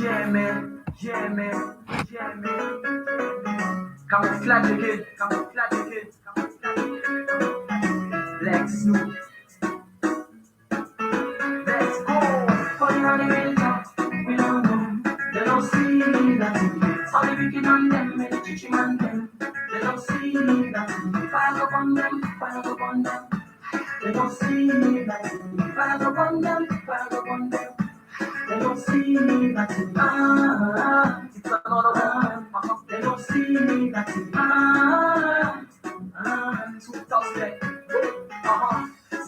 Yeah, man. Yeah, man. Yeah, man. Camouflage again. Camouflage again. Camouflage again. Black Snoop. Let's go. Putting on the radar. We don't know. They don't see nothing. All the wicked on them and the chichi on them. They don't see nothing. Fire up on them. Fire up on them. They don't see nothing. Fire up on them. Fire up on them. They don't see nothing. It's another one. They don't see nothing. 2000.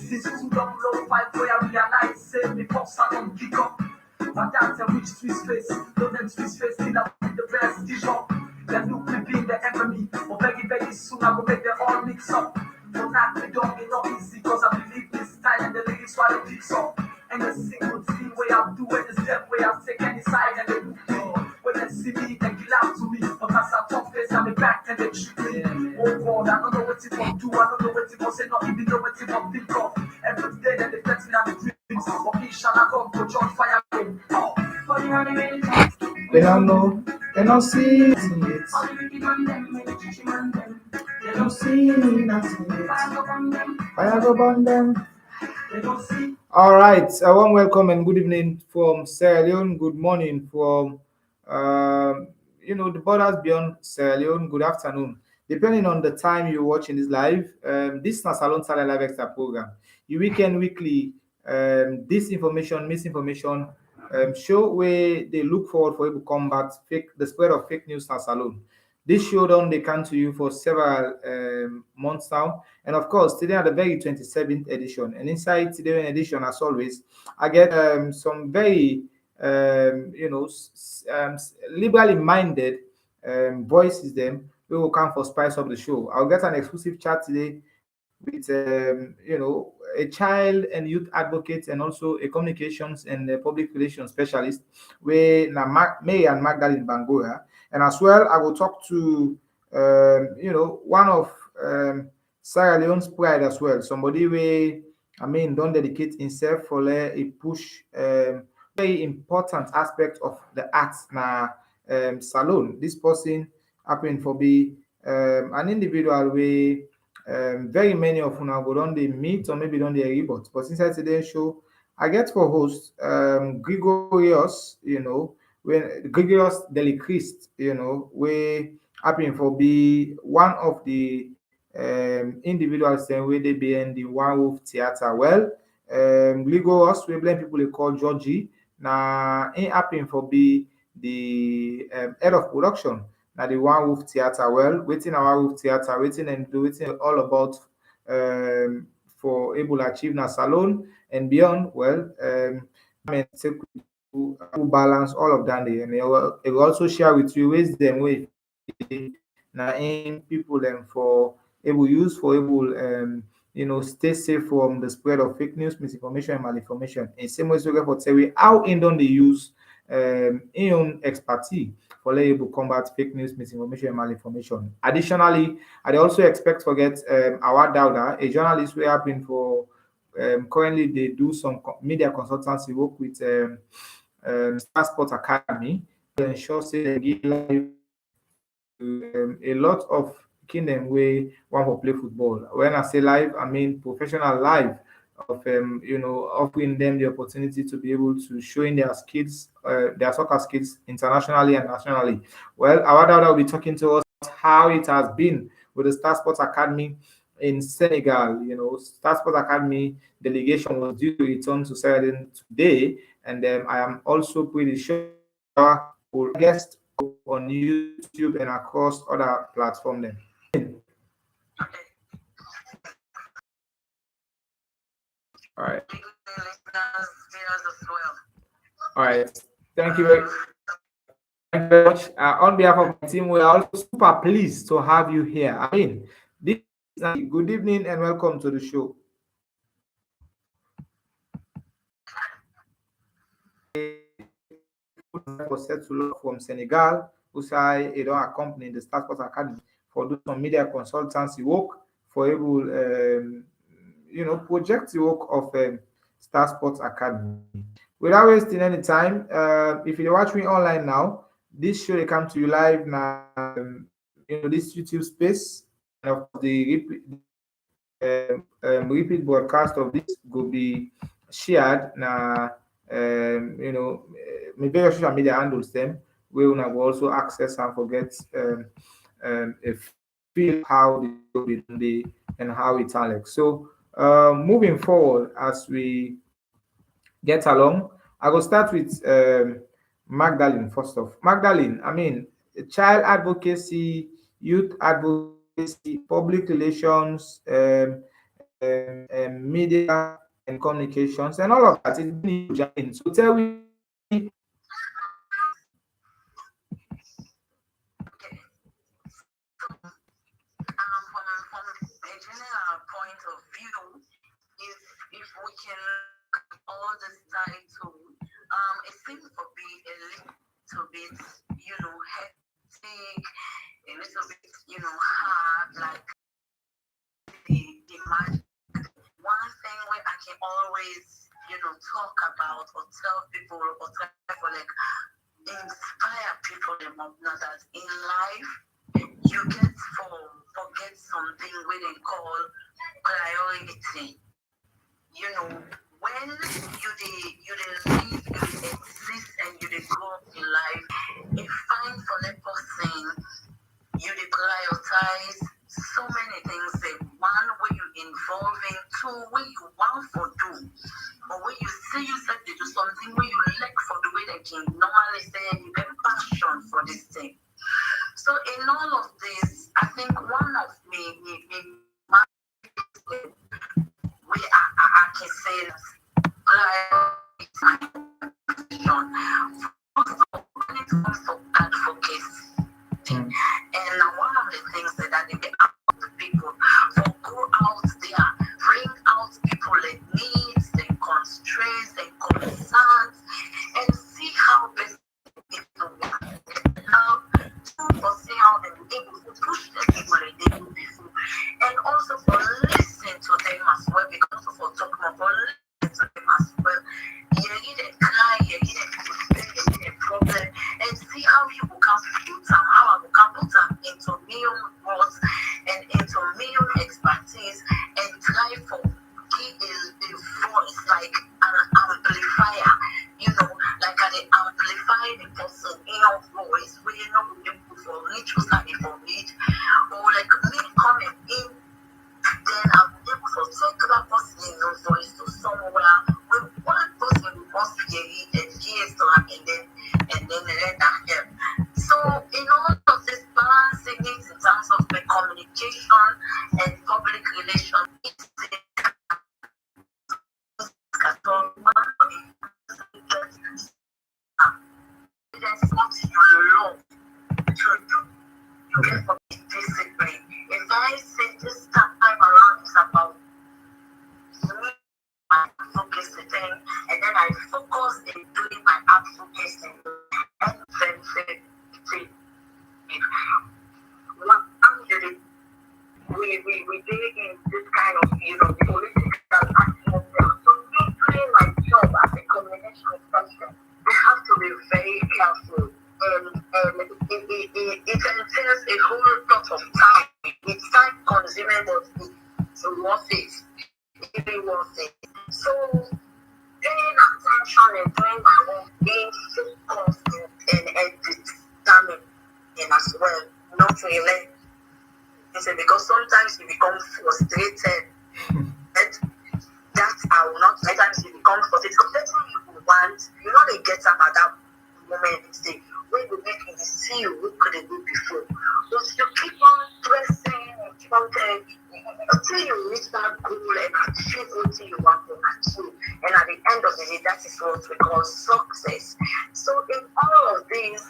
Since 2005, where I realize before Salon kick up. But that's a rich Swiss face. Don't them Swiss face, still up with the best dish up. They look me being the enemy. But very, very soon I go make them all mix up. For not me don't get no easy, cause I believe this style and the lyrics why they picks up. And the single thing way I do it is step way I take any side and they look me. When they see me, they laugh to me. But as I talk face, I'm back and they shoot me. Oh God, I don't know what it will do, I don't know what it will say, not even know what it will think of. Every day that they flex me, I'm dreams. But shall I come to John Fire? Oh, but you are the real talk. They don't know, they don't see it. All the wicked on them, and the chichi on them. They don't see nothing. Fire up on them, Fire go burn them. they don't see. All right, a warm welcome and good evening from Sierra Leone. Good morning from, the borders beyond Sierra Leone. Good afternoon, depending on the time you're watching this live. This is a Salon Salon Live Extra program. Your weekend weekly disinformation, misinformation show where they look forward for you to combat the spread of fake news in Salon. This show done they come to you for several months now, and of course today are the very 27th edition. And inside today's edition, as always, I get some very liberally minded voices them who will come for spice up the show. I'll get an exclusive chat today with a child and youth advocate and also a communications and public relations specialist where Marian Magdalene Bangura, and as well I will talk to one of Sierra Leone's pride as well, somebody where don't dedicate himself for a push very important aspect of the arts na salon. This person happen for be an individual where very many of una go don dey meet or maybe don dey report. But inside today's show, I get for host Gregorius, when Gregorius Delichrist, where happen for be one of the individuals where they be in the One Wolf Theatre. Well, Gregorius, we blame people they call Georgie. Now, ain't happen for be the head of production. Now the One Wolf Theatre. Well, waiting our Wolf Theatre, waiting and do waiting all about for able to achieve na salon and beyond. Well, take to balance all of that there. And it will also share with you ways them way now in people them for able use for able stay safe from the spread of fake news, misinformation, and malinformation. In same way, so for tell we how in don't they use in own expertise for able to combat fake news, misinformation, and malinformation. Additionally, I also expect to get our Dauda, a journalist who have been for currently they do some media consultancy work with Star Sports Academy to ensure say they give life to a lot of kingdom way want to play football. When I say live, I mean professional live of offering them the opportunity to be able to showing their skills, their soccer skills internationally and nationally. Well, our daughter will be talking to us how it has been with the Star Sports Academy in Senegal. Star Sports Academy delegation was due to return to Sierra today, and I am also pretty sure we'll guest on YouTube and across other platforms. Then. All right. All right. Thank you very much. On behalf of my team, we are also super pleased to have you here. Good evening and welcome to the show. From Senegal, who say they don't accompany the Star Sports Academy for do some media consultancy work for able project the work of Star Sports Academy. Without wasting any time, if you're watching me online now, this show they come to you live now. This YouTube space, and of course the repeat broadcast of this will be shared na my various social media handles them. We will also access and forget a feel how the show be done day and how it's Alex. So moving forward as we get along. I will start with Magdalene first off. Magdalene, I mean, child advocacy, youth advocacy, public relations, media and communications, and all of that. It's been huge. I mean, so tell me. From a general point of view, if we can all this title, it seems to be a little bit, hectic, a little bit, hard, like the magic. One thing where I can always, talk about or tell people or try for like inspire people them up now that in life you get forget something we they call priority. When you live, you exist and you grow up in life, a fine for that person, you prioritize so many things. One where you involving, two where you want for do, or where you say you said to do something where you like for the way they can normally say you get passion for this thing. So in all of this, I think one of my way I can say that when it comes to advocacy, and one of the things that they ask the people for go out there, bring out people that needs, their constraints, their concerns, and see how best it will work. Now, for see how they're able to push the people that they do before, and also for listen to them as well, because for talk more, for listen to them as well. You need a cry, you need a problem, you need a problem, and see how you will come put them, how I will come put them into million words and into million expertise and try for give a voice like an amplifier, like an amplify the person in your voice where you know you put for reach or something for reach, or like me coming in, then I'm able to take that person in your voice to somewhere with one person who wants to hear it and hears to her and then let that help. So in all of this balancing it in terms of the communication and public relations, it's what you love to do. You get from discipline. If I say this time around is about me, my advocacy thing, and then I focus in doing my advocacy and then we dig in this kind of the political atmosphere. So me doing my job as a communication person, I have to be very careful, and it entails a whole lot of time. It's time consuming, but it's worth it. It's really worth it. So paying attention and doing my work, being focused and determined as well, not to elect. Because sometimes you become frustrated, and that I will not. Sometimes you become frustrated because everything you want, they get up at that moment. When you make you see who could they do before, but you keep on pressing and keep on until you reach that goal and achieve what you want to achieve. And at the end of the day, that is what we call success. So in all of this,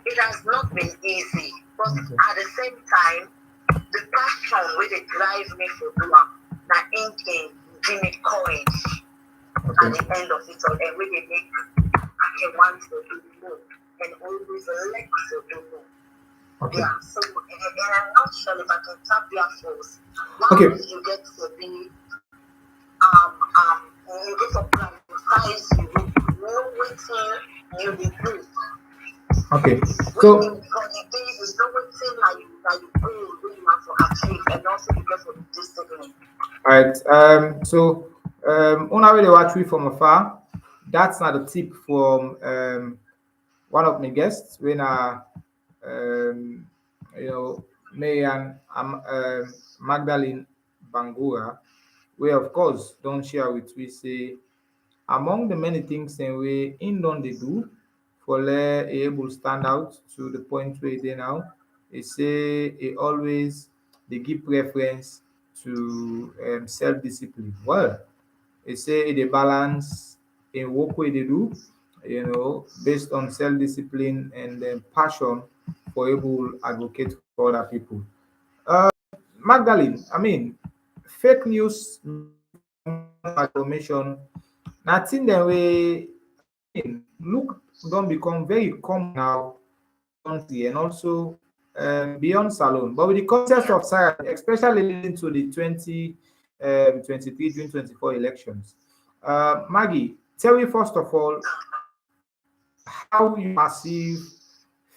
it has not been easy, but at the same time, the passion where they drive me for doing that inking give me courage at the end of it all, and where they make I can want to do more and always like to do more. Yeah, so and I'm not sure if I can tap their force. Once you get to be you get to prioritize you know waiting you dey do. Okay. When So you for the days is know waiting like you goal wey you have to achieve and also you get for the discipline. all right. Una wey dey watch me from afar, that's not the tip from one of my guests when um you know Marian Magdalene Bangura, where of course don't share with we say among the many things in way in don dey do for let able stand out to the point where they now e say e always dey give preference to self-discipline. Well, e say e dey balance in work wey e dey do, based on self-discipline and passion for able advocate for other people. Magdalene, I mean, fake news information na thing dem wey look don become very common now country and also beyond salon. But with the context of science, especially leading to the 2023 June 24 elections, Maggie, tell me first of all how you perceive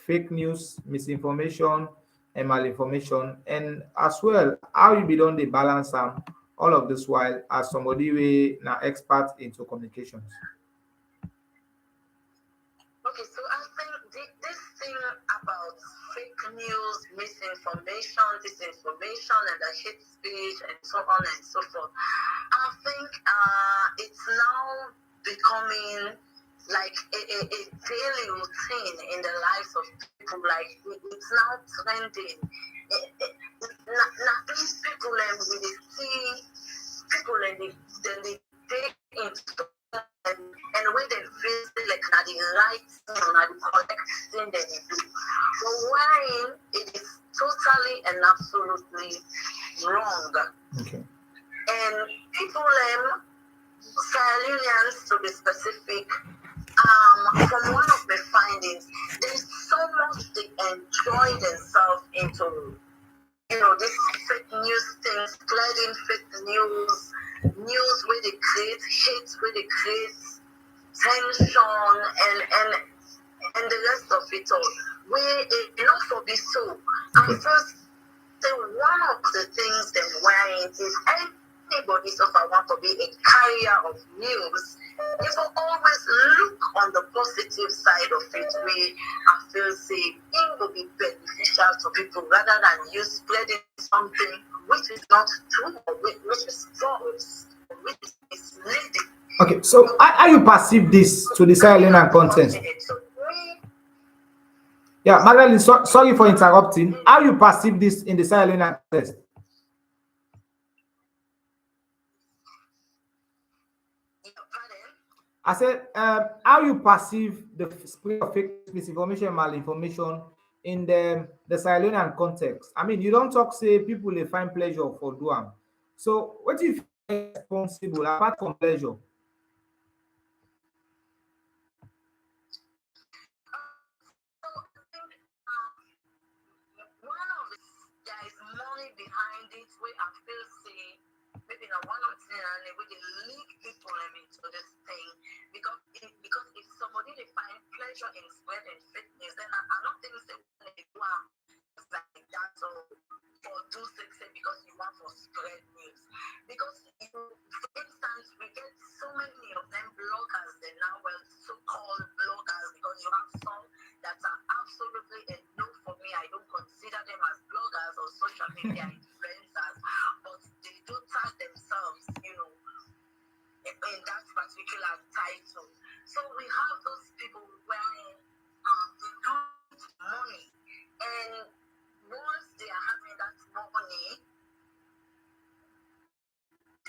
fake news, misinformation, and malinformation, and as well how you be done the balance all of this while as somebody we now expert into communications. Okay, so I think this thing about fake news, misinformation, disinformation, and the hate speech, and so on and so forth, I think it's now becoming like a daily routine in the lives of people. Like it's now trending. Now these people and we dey see people and they take into and when they feel say like na the right thing or na the correct thing that they do. But when it is totally and absolutely wrong. Okay. And people Sierra to be specific, from one of the findings, there's so much they enjoy themselves into, this fake news thing, spreading fake news where they create hate, where they create tension, and the rest of it all. Where it not for be so. And first, one of the things that why is anybody so far want to be a carrier of news, you will always look on the positive side of it where I feel say it will be beneficial to people rather than you spreading something which is not true or which is false, which is misleading. Okay, so how you perceive this to the silent and content? Yeah, Magdalene, sorry for interrupting. How you perceive this in the silent and context? I said, how you perceive the spread of fake misinformation, malinformation in the Sierra context? I mean, you don't talk say people they find pleasure for doing. So, what if you're responsible apart from pleasure? There is money behind it where I feel say maybe not one or two and they will lead people into this thing because if somebody they find pleasure in spreading fitness, then I don't think they want to go out like that or do things because you want to spread news. Because for instance, we get so many of them bloggers, they now well so-called bloggers because you have some that are absolutely a no for me. I don't consider them as bloggers or social media influencers, but they do tag themselves, in that particular title. So we have those people where they do money, and once they are having that money,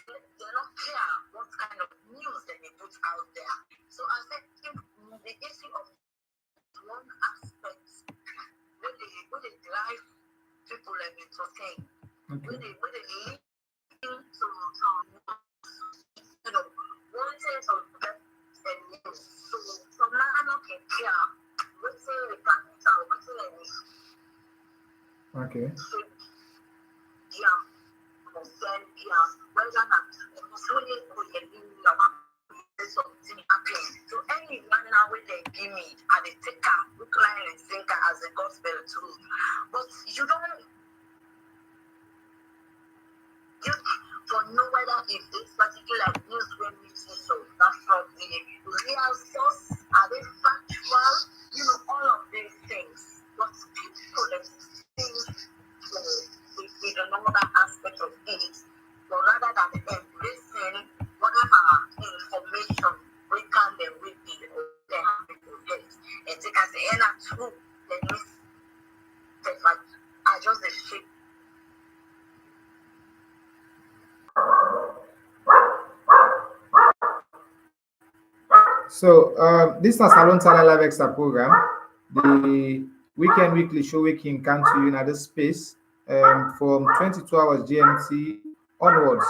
they don't care what kind of news that they put out there. So I think the issue of one aspect when they drive people into things, when they lead to wanting to get a news. So from now on can care what's in the capital, what's in the Okay. yeah, concern whether not something happening. So any timid, and they take her hook, line, and sinker as a gospel truth. But you don't know whether if this particular news when we see so that's from the real source, are they factual, all of these things. But people that think with another aspect of it, but rather than embracing whatever information we can them with it or they have to get and take as the end true, then miss like I just the shape. So this is a Salon Tala Live Extra program. The weekend weekly show we can come to you in this space from 22 hours GMT onwards.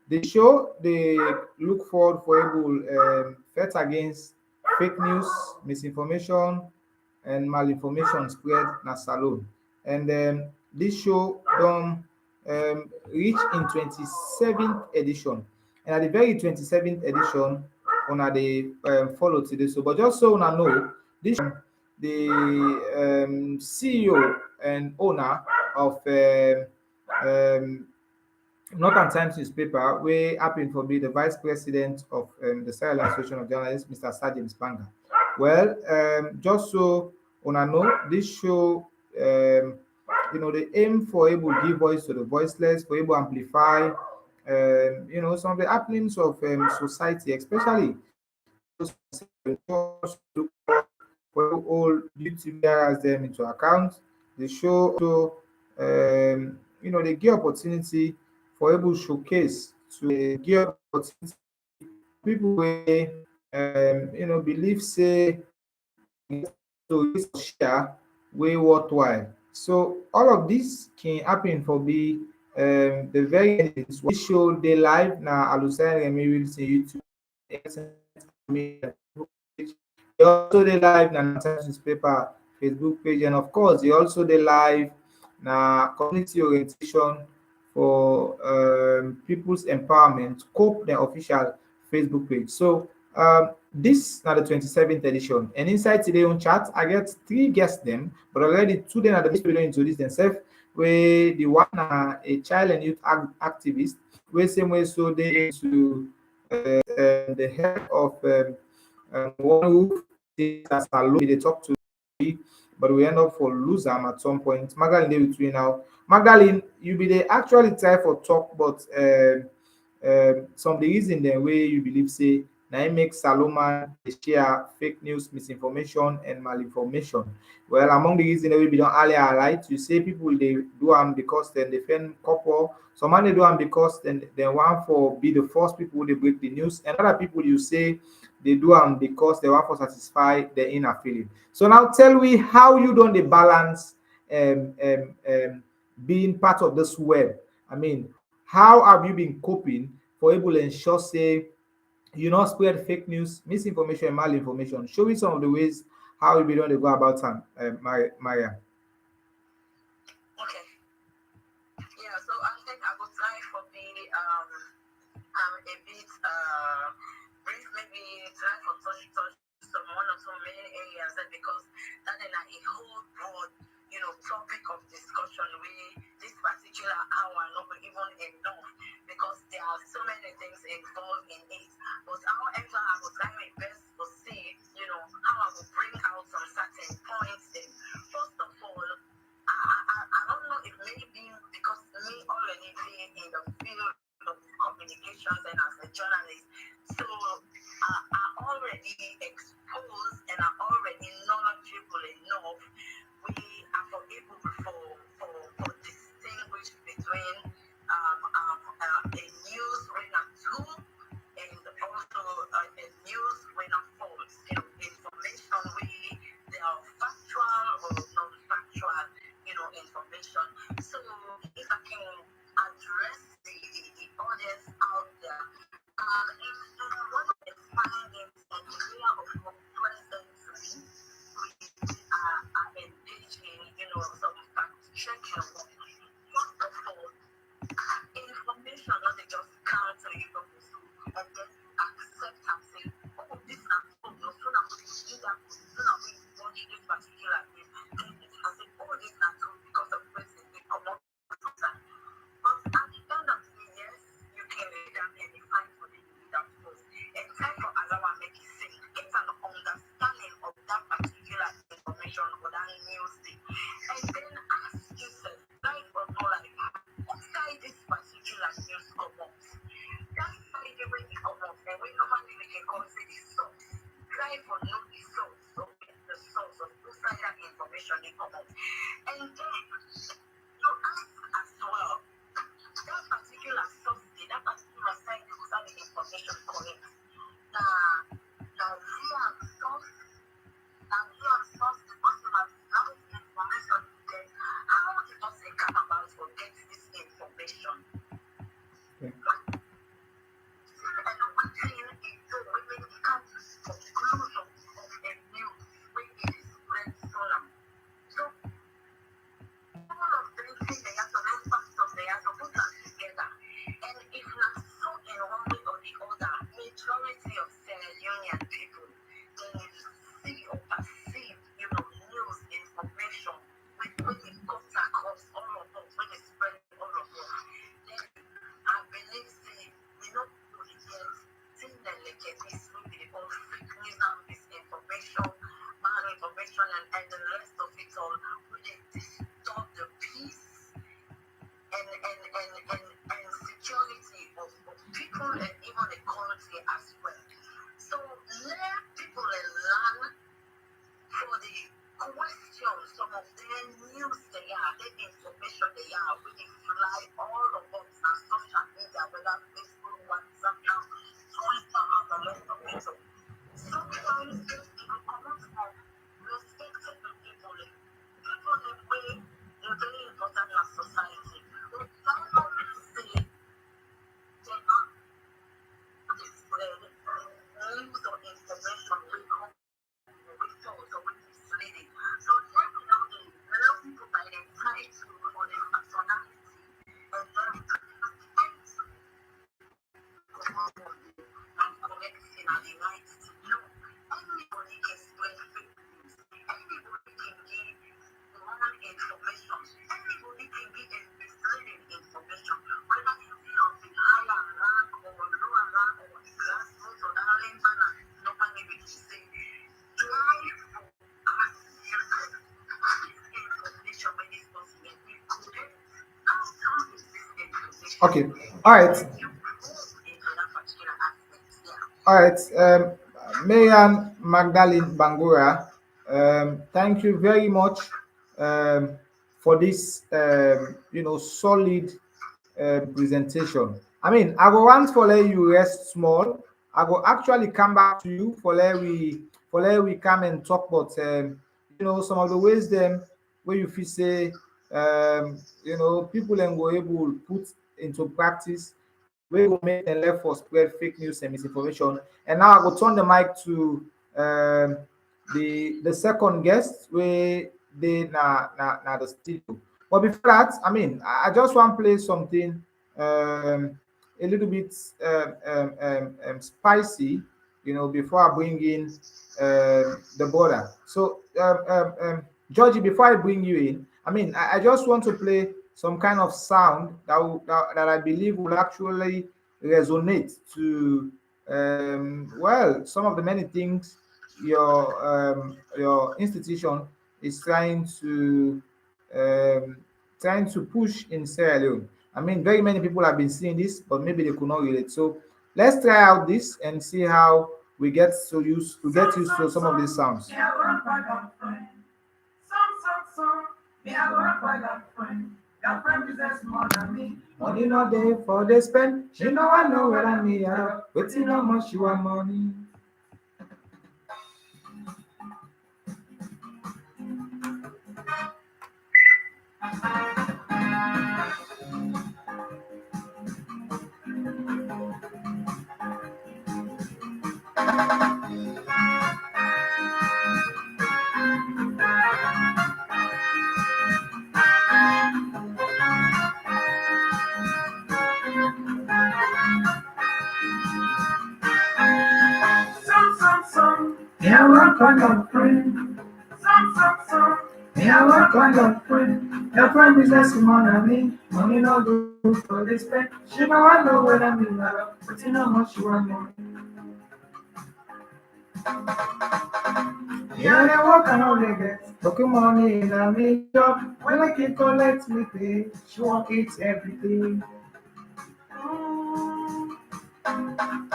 The show they look forward for able fight against fake news, misinformation, and malinformation spread na salon. And this show don reach in 27th edition. And at the very 27th edition, una dey follow today. So, but just so una know, this the CEO and owner of um, Northern Times newspaper, wey happen for be the vice president of the Sierra Leone Association of Journalists, Mr. James Banga. Well, just so una know, this show, they aim for able give voice to the voiceless, for able amplify, some of the happenings of society, especially for all duty bearers them into account. The show also, they give opportunity for able showcase to give opportunity people wey believe say to share way worthwhile. So all of this can happen for be the very end. This show they live na Alusan Remi Wilson YouTube. They also they live na Times newspaper Facebook page, and of course they also they live na community orientation for people's empowerment, COPE the official Facebook page. So this now the 27th edition, and inside today on chat I get three guests them, but already two them are the people introduce themselves. Where the one a child and youth activist, where same way so they to the head of one who as alone they talk to me, but we end up for lose them at some point. Magdalene dey with you now. Magdalene, you be the actually try for talk, but some of the reason the way you believe say now it makes Saloma dey share fake news, misinformation, and malinformation. Well, among the reasons that we be done earlier, right? You say people they do them because then they defend couple. Some man they do them because then they want for be the first people they break the news, and other people you say they do them because they want for satisfy their inner feeling. So now tell me how you don't the balance being part of this web. I mean, how have you been coping for able to ensure say you not spread fake news, misinformation, and malinformation? Show me some of the ways how you be doing to go about them, Marian. Okay. Yeah, so I think I would try for the a bit brief, maybe try for touch some one or two main areas because that is a whole broad, topic of discussion where this particular hour not even enough because there are so many things involved in it. But however, I would try my best to see, how I will bring out some certain points. And first of all, I don't know if maybe because me already being in the field of communications and as a journalist, so I already know the source, okay, the source of who side that information they come out. And then you ask as well, that particular source, that particular side who side the information correct. The real source, the person has found information, then how the person come about to get this information? Okay. And one thing is so when it comes to conclusion of a news, when it is spread so long. So all of them things they have to those factors they have to put them together. And if not so in one way or the other, majority of Sierra Leonean people they see or perceive, news information when it comes across all of us, when it spread all of us, then I believe we know who it is, things that like this will be all fake news and misinformation, malinformation and the rest of it all, will they disturb the peace and security of people and even the country as well. So let people learn for the question, some of their news they are, their information they are, we fly all of us on social media, whether Facebook, WhatsApp, Twitter, and the rest of it. Sometimes these people come out from respectable people in way they're very important in our society. We don't normally say they are the spread news or information we come with thoughts or with misleading. So let me know the real people by their title or their personality and then we can use and correcting and the right to know. Anybody can spread fake news. Anybody can give wrong information. Anybody can give a misleading information. Whether you feel of the higher rank or lower rank or the grassroots or the island manner, nobody will say. Try for information when it's possible. We couldn't. How strong is this information? Okay. All right. You go into that particular aspect. Yeah. All right. Marian, Magdalene, Bangura, thank you very much for this, solid presentation. I mean, I go want for let you rest small. I go actually come back to you for let we come and talk about some of the ways them where you feel say people and go able to put into practice we will make them left for spread fake news and misinformation. And now I will turn the mic to the second guest where they na the studio. But before that, I mean, I just want to play something a little bit spicy, before I bring in the border. So, Georgie, before I bring you in, I mean, I just want to play some kind of sound that I believe will actually resonate to some of the many things your institution is um, trying to push in Sierra Leone. I mean, very many people have been seeing this, but maybe they could not relate. So let's try out this and see how we get used to some of these sounds. Your friend business more than me. Money not there for they spend. You know I know what I mean. Waiting how much you want money. Yeah, work on your friend. Yeah, work on your friend. Your friend business more than me. Money no do for this spend. She know I know what I mean. But you know how much you want money. Yeah, they work and all they get. Talking money in a me job. When I can collect me pay, she won't eat everything. I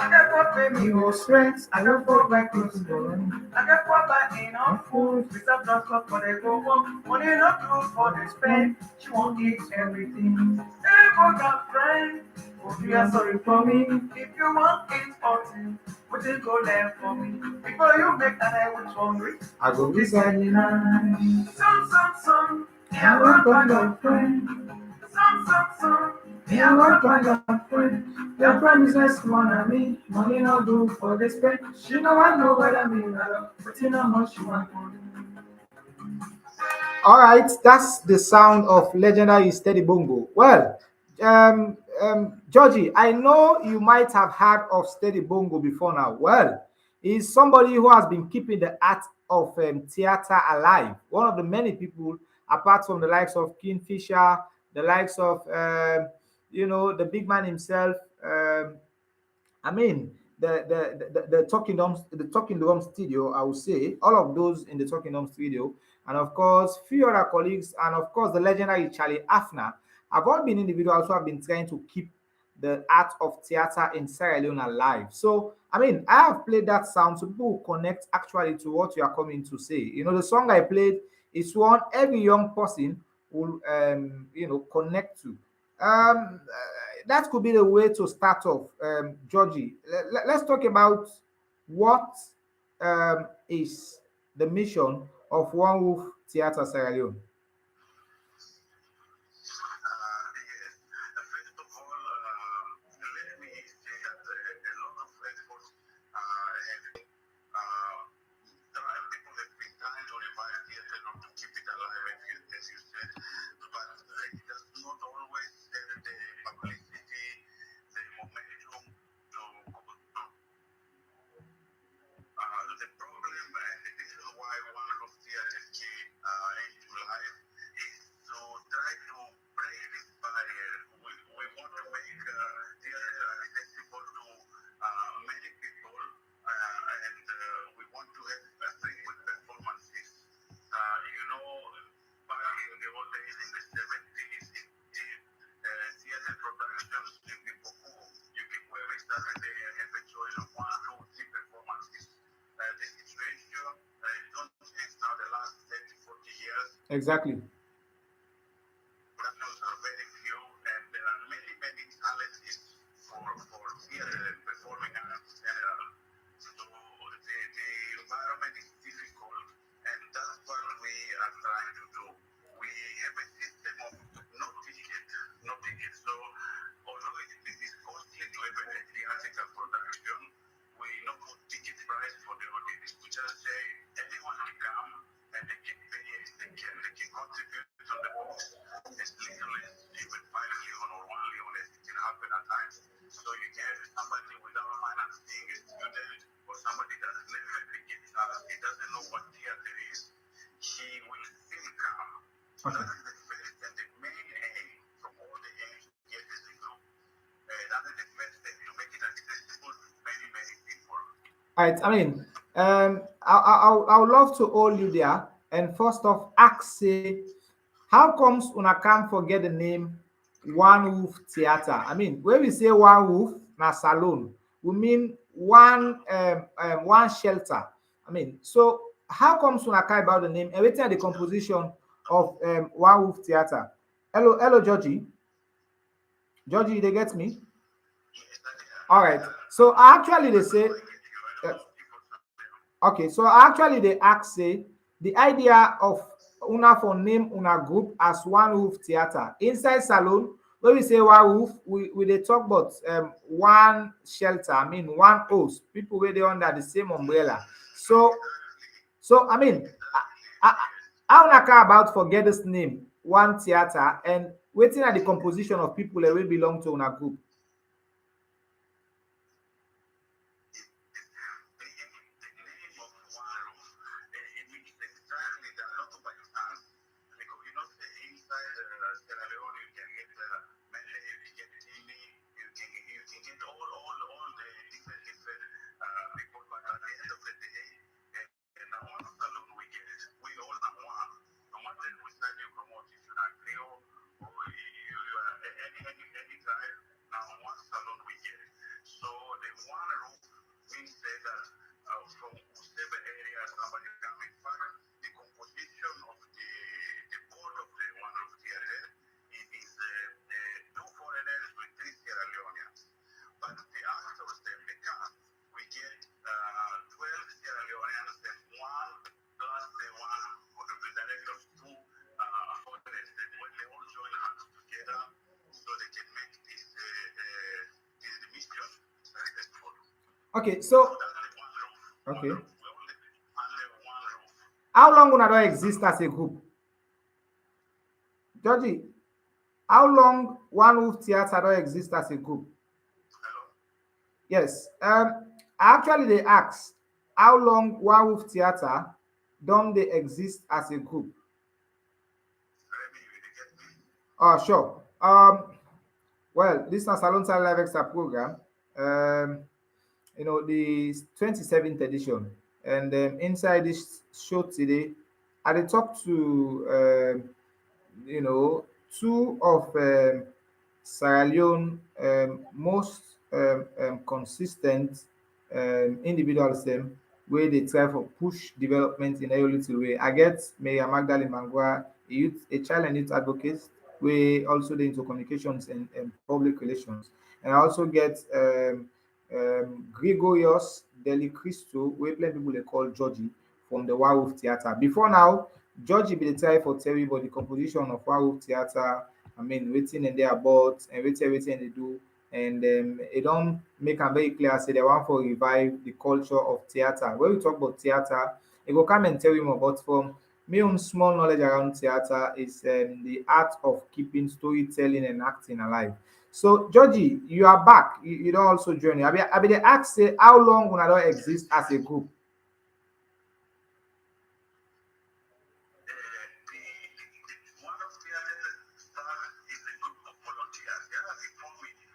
get for pay me more strength. I don't for buy clothes for I get for buy enough food. Without transport for the go home. Money not good for the spend. She won't eat everything. Hey, for that friend. Oh, you are sorry for me. If you want it something, would you go left for me? Before you make that I was hungry. I go beside you now. Some. Yeah, I want my friend. Some. Yeah, I want my friend. Your promises one on me. Money no do for this pay. She know what I mean. But you know much you want for me. All right, that's the sound of legendary Steady Bongo. Well, Georgie, I know you might have heard of Steady Bongo before now. Well, he's somebody who has been keeping the art of theater alive. One of the many people, apart from the likes of Kingfisher, the likes of, the big man himself. I mean, the Talking Drum Studio, I would say, all of those in the Talking Drum Studio, and of course, few other colleagues, and of course, the legendary Charlie Afner, have all been individuals who have been trying to keep the art of theater in Sierra Leone alive. So, I mean, I have played that sound so people will connect actually to what you are coming to say. The song I played is one every young person will, connect to. That could be the way to start off, Georgie. Let's talk about what is the mission of One Wolf Theatre Sierra Leone. Exactly. Okay. Right. I mean, I would love to hold you there and first off ask say, how comes una can't forget the name One Roof Theatre? I mean, when we say one roof, na salon, we mean one shelter. I mean, so how comes una care about the name and wetin the composition of One Roof Theatre? Hello, Georgie. Georgie, they get me? All right. So actually, they say. uh, Okay, so actually they ask say the idea of una for name una group as One Roof Theatre inside salon. When we say one roof, we dey talk about one shelter. I mean one host, people where they under the same umbrella. So I mean, how una care about forget this name one theatre and wetin are the composition of people that will belong to una group? Okay, So so that's the one roof. One okay. roof. We only under one roof. How long una don exist as a group? Georgie, how long One Roof Theatre don exist as a group? Hello? Yes. Actually they ask how long One Roof Theatre don dey exist as a group? Remy, you dey get me? Sure. Well, this na Salon Side Live Extra program. Um, the 27th edition, and inside this show today, I dey talk to you know, two of Sierra Leone most consistent individuals them where they try for push development in every little way. I get Mayor Magdalene Bangura, a child and youth advocate, we also dey into communications and public relations. And I also get Gregorius Deli Cristo, where plenty people they call Georgie from the Warwolf Theatre. Before now, Georgie be the try for tell everybody the composition of Warwolf Theatre. I mean, waiting and they about and waiting everything they do. And it don't make am very clear say they want for revive the culture of theatre. When we talk about theatre, it will come and tell you more. But from my own small knowledge around theatre is the art of keeping storytelling and acting alive. So, Georgie, you are back. You don't also join me. I be the ask say how long una don exist as a group? The one of the other start is a group of volunteers. Yeah, they formed it in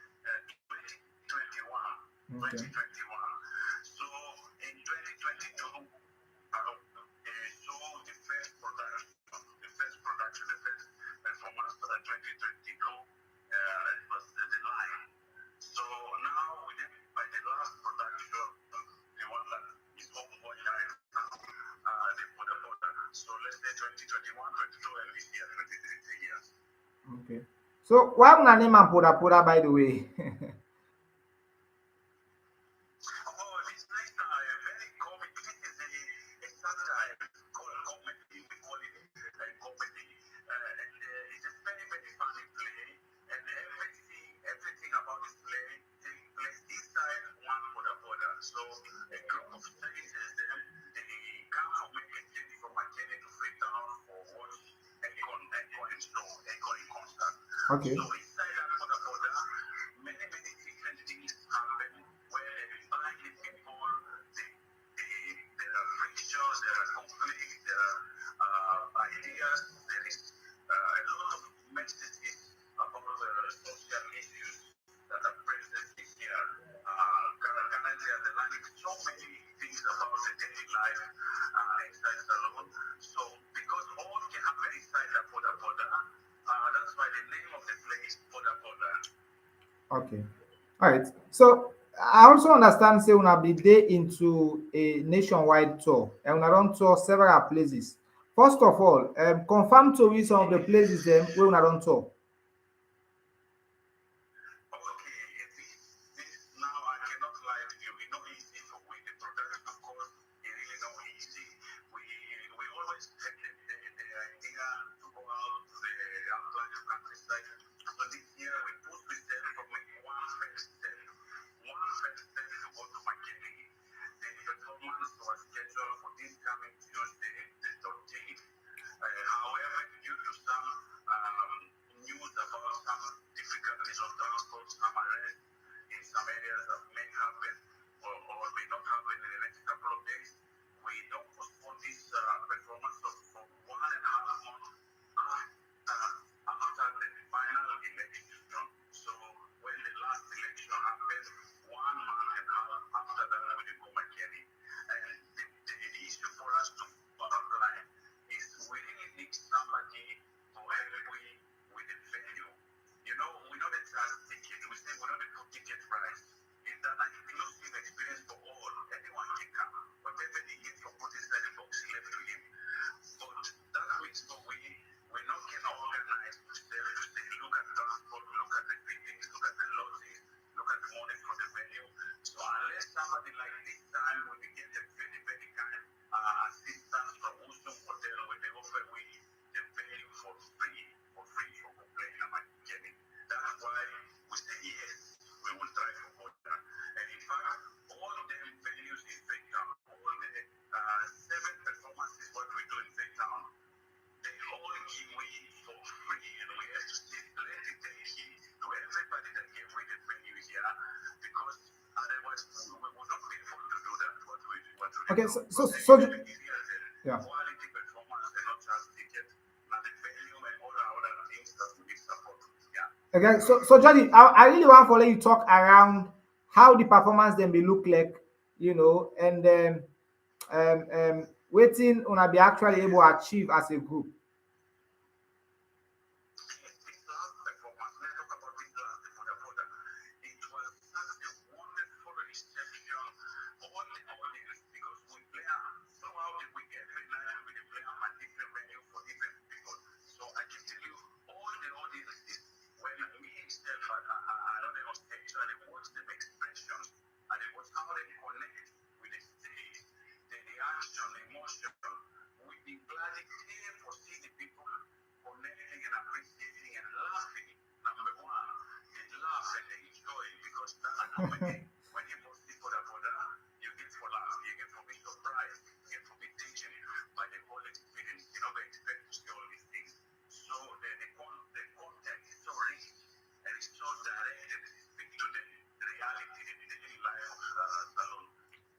2021. Okay. 2021. So in 2022, so the first performance for 2022 was the line. So now by the last production, the one that is ongoing right now, the border. So let's say 2021, 22, and this year 23 years. Okay. So why una name am Poda by the way? Oh, this night very comic. This is a satire called comedy. We call it comedy. And it's a very, very funny play. And everything about this play takes place inside one border. So a group of citizens then they come from Makeni from Makeni to Freetown for watch Econ show, Econ concert. Okay. So inside that border, many different things happen where they find the people, there are frictions, there are conflicts, there are ideas, there is a lot of messages about social issues that are present here. Currently at the line, so many things about the daily life inside Salon. So because all can happen inside the border, that's why the name of the place is border. Okay. All right. So I also understand say una be dey into a nationwide tour and una don tour several places. First of all, confirm to me some of the places them where una don tour. Okay, this now I cannot lie with you. It's not easy for with the production, of course. It really not easy. We always take the idea to go out to the outlying countryside. So this year we put with them to make one first step to go to Makeni. The performance was scheduled for this coming Tuesday, the 13th. However, due to some news about some difficulties of transport, some arrests in some areas that may happen or may not happen in the next couple of days, we don't postpone this performance for 1.5 months after the final election. So when the last election happened, 1 month and a half after that, we did go Makeni. And the issue for us to apply is we really need somebody to help with the venue. You know, we know the ticket, we say we know the ticket price. Okay, yeah. Quality performance and not just ticket, not the value and all other things that we need support. Yeah. Okay, so Johnny, I really want to let you talk around how the performance then be look like, and waiting on be actually able to achieve as a group. This last performance, let's talk about this last for the border. It was such a wonderful reception, all the audience, because we play throughout the week, every night we play a different venue for different people. So I can tell you, all the audiences, when me myself, I don't know stage, and I watch them expressions, and I watch how they connect with the stage, the reaction, the emotion. We be glad here for seeing the people connecting and appreciating and laughing. Number one, they laugh and they enjoy because that's a comedy. When you post people about that, you get for laugh, you get for being surprised, you get for being taken by the whole experience. You know, they expect to see all these things. So the content is so rich and it's so direct and it speaks to the reality and the daily life of Salon.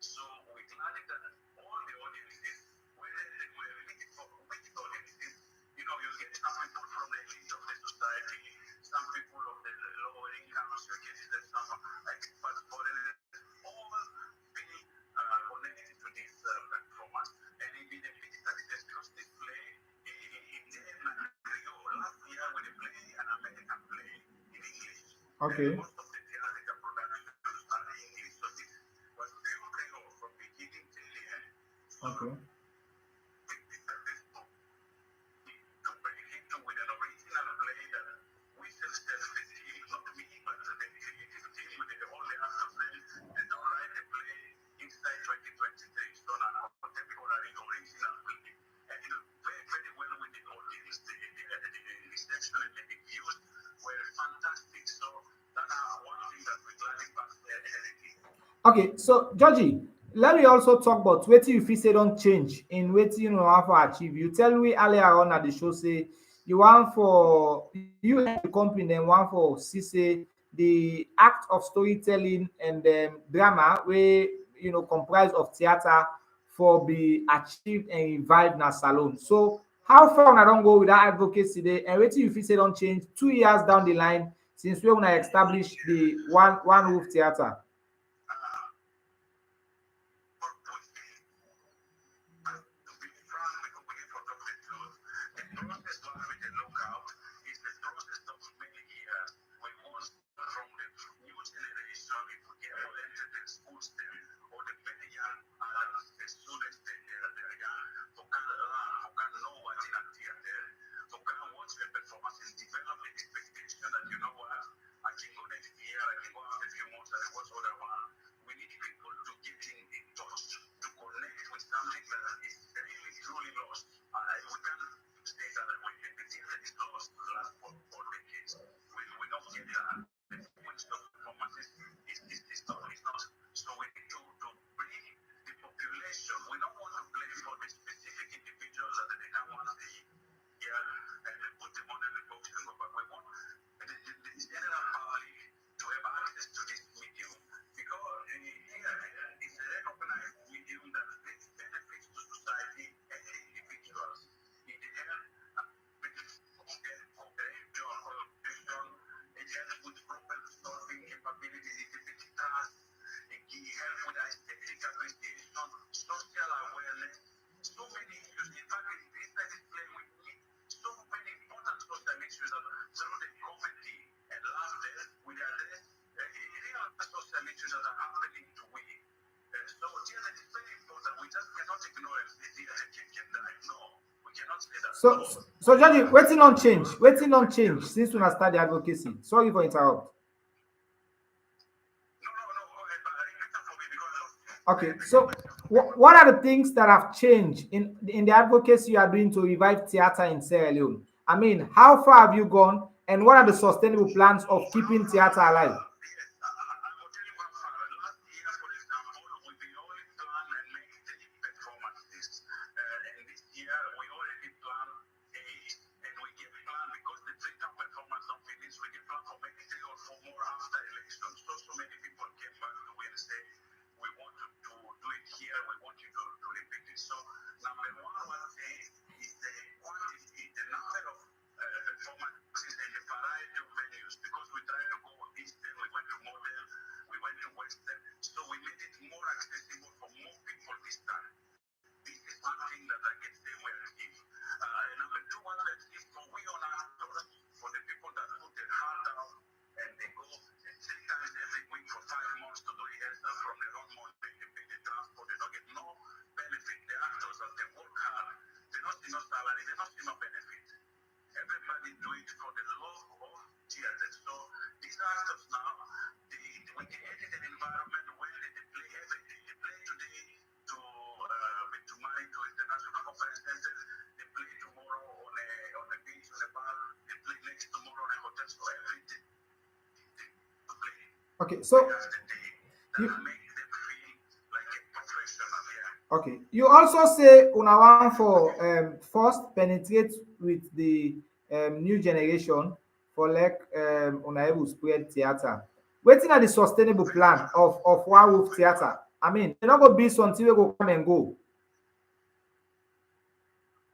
So we're glad that all the audiences, whether they were looking for which audiences, you know, you get some people from the elite of the society, some people of the lower incomes, you get some experts, foreigners, all being connected to this performance. And it been a big success because they play in last year when they play an American play in English. Okay. Most of the theatrical productions are in English, so this was pure Creole from beginning till the end. Okay. To break into with an original play that we still the team, not me, but the creative team with all the actors and don't write the play inside 2023. So now contemporary original play. And it very, very well with the audience. The reception and the reviews were fantastic. So that's one thing that we're glad about anything. Okay, so Georgie, let me also talk about wetin you feel say don change in wetin you want for achieve. You tell me earlier on at the show say you want for you and the company then want for see say the act of storytelling and drama wey comprise of theatre for be achieved and revived na salon. So how far una don go with that advocacy dey and wetin you feel say don change 2 years down the line since wey una establish the one roof theatre? So Johnny, wetin don change? Wetin don change since una start the advocacy? Sorry for interrupt. Okay, so what are the things that have changed in the advocacy you are doing to revive theatre in Sierra Leone? I mean, how far have you gone, and what are the sustainable plans of keeping theatre alive? So many people came back to win and say, we want to do it here, we want you to So number one thing is the quantity, the number of performances and the variety of venues, because we try to go Eastern, we went to Model, we went to Western, so we made it more accessible for more people this time. This is one thing that I can say we achieve. Number two, one that is for we on actors, for the people that put their heart out and they go 3 times every week for 5 months to do rehearsal from their own money, they pay the transport, they don't get no benefit. The actors that they work hard, they don't see no salary, they don't see no benefit. Everybody do it for the love of theater. So these actors now, we created an environment where they play everything. They play today to Mali, to International Conference Center. They play tomorrow on a beach, on a bar. They play next tomorrow on a hotel. So everything to play. Okay, so That make them feel like a professional. Yeah. okay, you also say una want for first penetrate with the new generation for like una able spread theatre. Wetin are the sustainable plan of One Wolf Theatre? I mean, e no go be something wey go come and go.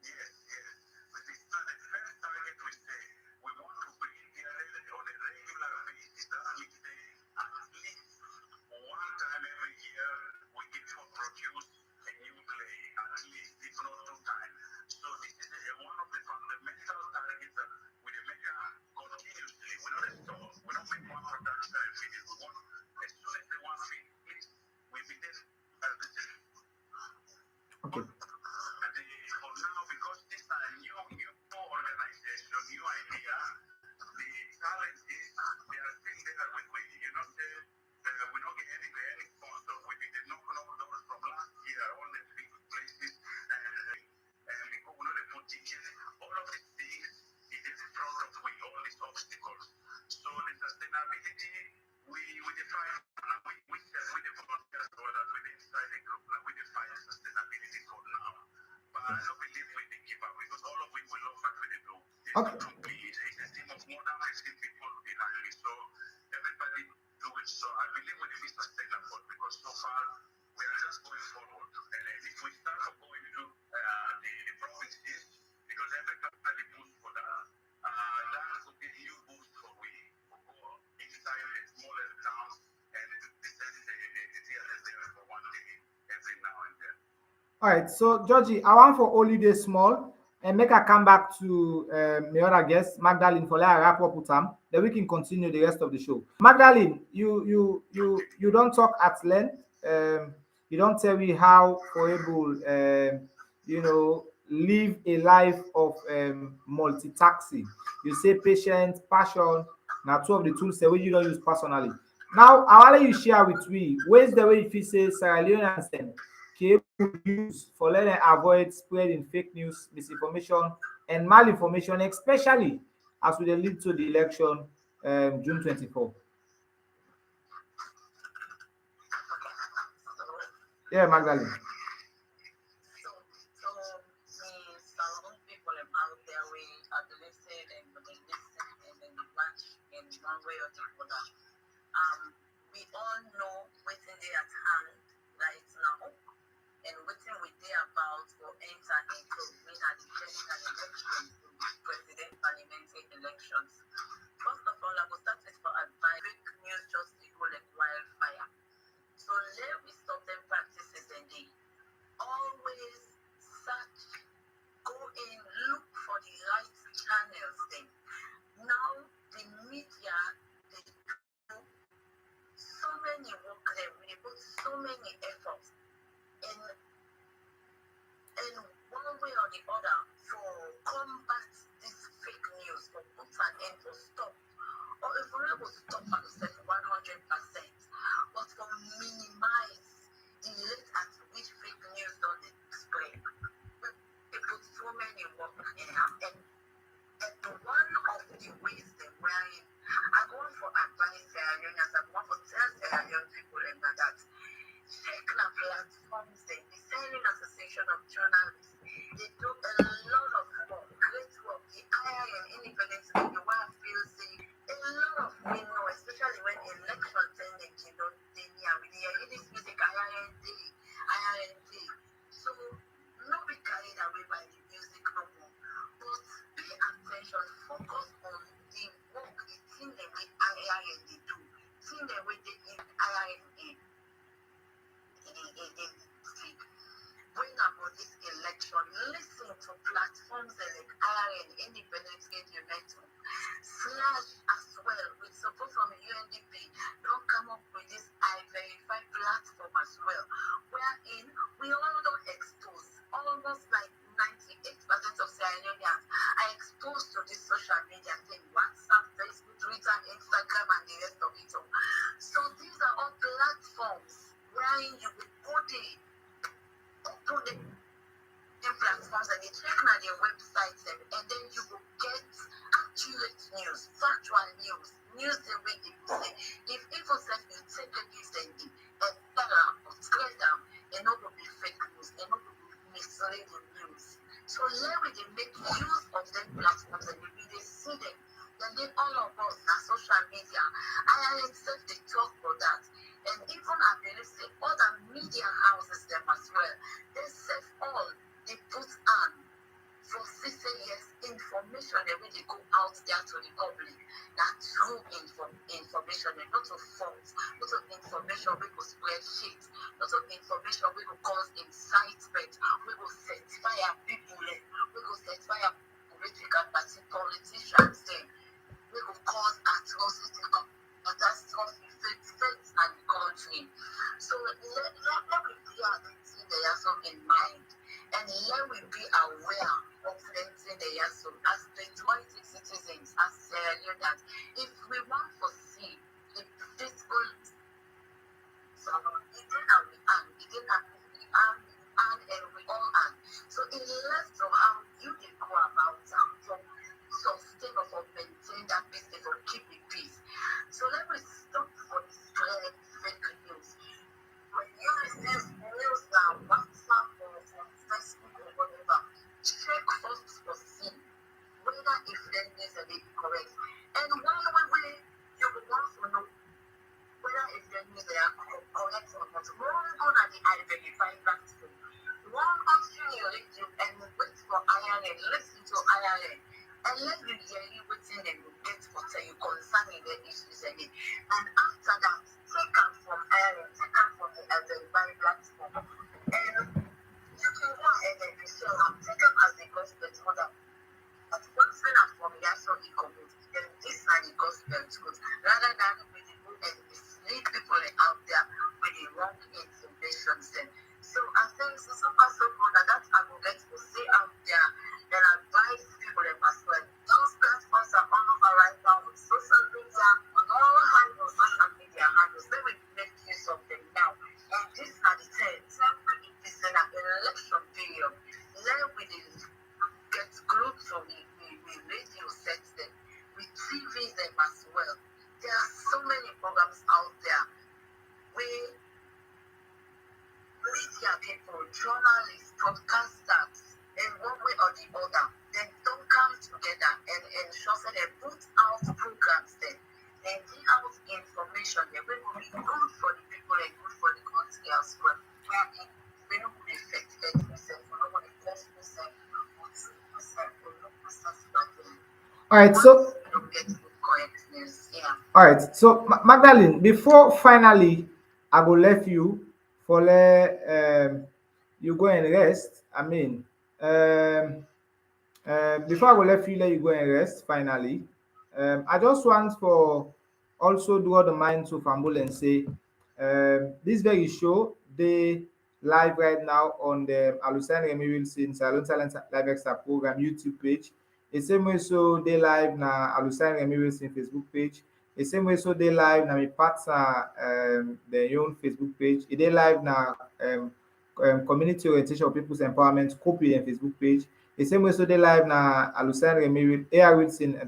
Yes. But this is not the first target we say. We want to bring theater on a regular basis. That means at least one time every year we get to produce a new play, at least, if not 2 times. So this is one of the fundamental targets that we make continuously. We don't stop. We don't make one production and finish. We want, as soon as the one finish, we be there as the same. Okay. For now, because this is a new organization, new idea, the challenge is they are still there with we. You know, we don't get any sponsor. We did knock doors from last year, all the big places, and we go, we know they put tickets. All of these things is in front of we, all these obstacles. So the sustainability, we define, we share with the volunteers so that we inside the group, we define sustainability for now. But I don't believe we did give up because all of we will love what we do. It's Okay. not complete. It's a team of more than 15 people behind me. So everybody do it. So I believe we will be sustainable because so far we are just going forward. And if we start going to the provinces, because everybody moves for that, that would be a huge boost for we to go inside the smaller towns and to send the theaters there for one day every now and then. All right, so Georgie, I want for holiday small and make I come back to my other guest, Magdalene, for like I wrap up with them. Then we can continue the rest of the show. Magdalene, you don't talk at length. You don't tell me how for able live a life of multitasking. You say patience, passion. Now two of the tools that you don't use personally. Now I want you share with me ways the way if you say Sierra Leoneans them can use for letting avoid spreading fake news, misinformation, and malinformation, especially as we dey lead to the election June 24. Yeah, Magdalene. So we some people about their way are listen and when they listen and then they watch in one way or the other. We all know what's they at hand right now and what's we there about for enter into mean at the general elections, president parliamentary elections. First of all, I will start with for advice. Fake news just go like wildfire. So let we stop them practices and they always search, go in, look for the right channels then. Now the media they do so many work there, we put so many efforts in one way or the other for combat this fake news, for put an end to stop. Or if we're able to stop at 100%, but for minimize the rate at which fake news don't spread. They put so many work in and one of the ways they were in, I go for advice Sierra I go for tell Sierra people and that fake platforms, the Selling Association of Journalists, they do a lot of work, great work. The IIN Independence, the one feels away by the music no more. But pay attention, focus on the work, the thing that we IIN they do, thing that we they in IIN in speak. Bring about this election, listen to platforms like IIN, Independent Radio Network, slash as well with support from UNDP. Don't come up with this I verify platform as well, wherein we all don't expose almost like 98% of Sierra Leoneans are exposed to this social media thing, WhatsApp, Facebook, Twitter, Instagram, and the rest of it all. So these are all platforms wherein you will go there, open the platforms and they check on their websites and then you will get accurate news, factual news, news the way they will say. If people say you take a news and tell them or spread them, it not will be fake news, it not will be misleading news. So let me make use of them platforms and maybe they see them. Then all of us on social media, I accept the talk for that. And even I believe say other media houses them as well. They save all they put on for 60 years information that when they go out there to the public, that true information and not of false, not of information we will spread shit, not of information we will cause incitement, we will set fire people, we will set fire political party politicians, we will cause atrocity, catastrophe, fates and the country. So let me clear the thing they are so in mind. And let we be aware of the thing they are so as patriotic citizens, as that if we want to see the peaceful it didn't we and it didn't and we all and so it left to how you can go about to sustain or maintain that peace or keep the peace. So let me stop for the spread fake news. When you receive news now, WhatsApp or from Facebook or whatever, check first for see whether if that news are correct. And one way you will want to know whether if the news they are correct or not. One on the I verify platform. One on you and wait for IRN, listen to IRN. And let me hear you waiting and you get what you concerning the issues again. And after that, take them from IRN, take them from the verify platform. And you can go ahead and be sure take them as the gospel order. But once when I'm from Yaso Economic, then this is the gospel truth. Rather than with the good and mislead people out there with the wrong information. So I think so far so good that I will get to say out there and advise people as well. Those platforms are all over right now with social media, on all handles, social media handles. They will make use of them now. And this is the time it is an election period. Let we get glued to the radio sets them, we TV them as well. There are so many programs out there where media people, journalists, broadcasters, in one way or the other, they don't come together and ensure that they put out programs then. They give out information that will be good for the people and good for the country as well. Where it will not affect 10%, will not affect 10%, or 2%, or 0%. All right, so all right, so Magdalene, before finally I go left you for let you go and rest. I mean, before I go let you go and rest finally, I just want for also draw the minds of Ambul and say this very show they live right now on the Alusan Remy Wilson Salon Talent Live Extra program YouTube page. The same way so they live na Alusan Remy Wilson Facebook page. The same way so they live na my partner their own Facebook page. They live na community orientation of people's empowerment copy and Facebook page. The same way so they live na Alusan Remy AR Wilson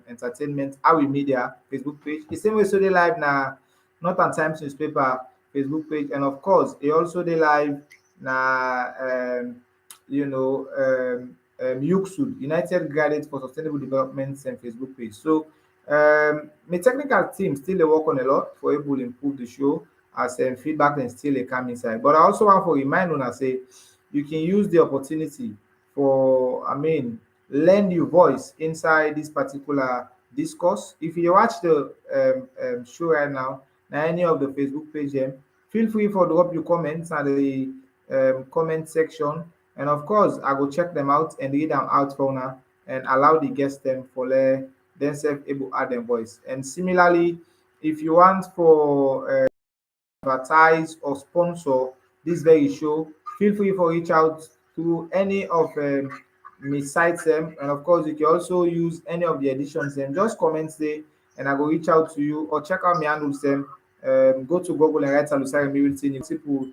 Entertainment Awi Media Facebook page. The same way so they live na Northern Times newspaper Facebook page, and of course they also they live na UGSUD United Graduates for Sustainable Development and Facebook page. So my technical team still they work on a lot for able to improve the show as feedback and still they come inside. But I also want to remind you say you can use the opportunity for, I mean, lend your voice inside this particular discourse. If you watch the show right now, na any of the Facebook page dem, feel free for drop your comments at the comment section, and of course I go check them out and read them out for una and allow the guests them for themselves able add them voice. And similarly, if you want for advertise or sponsor this very show, feel free for reach out to any of me sites them, and of course you can also use any of the editions them. Just comment there, and I go reach out to you, or check out my handles them. Go to Google and write Salusari Miritin. You simple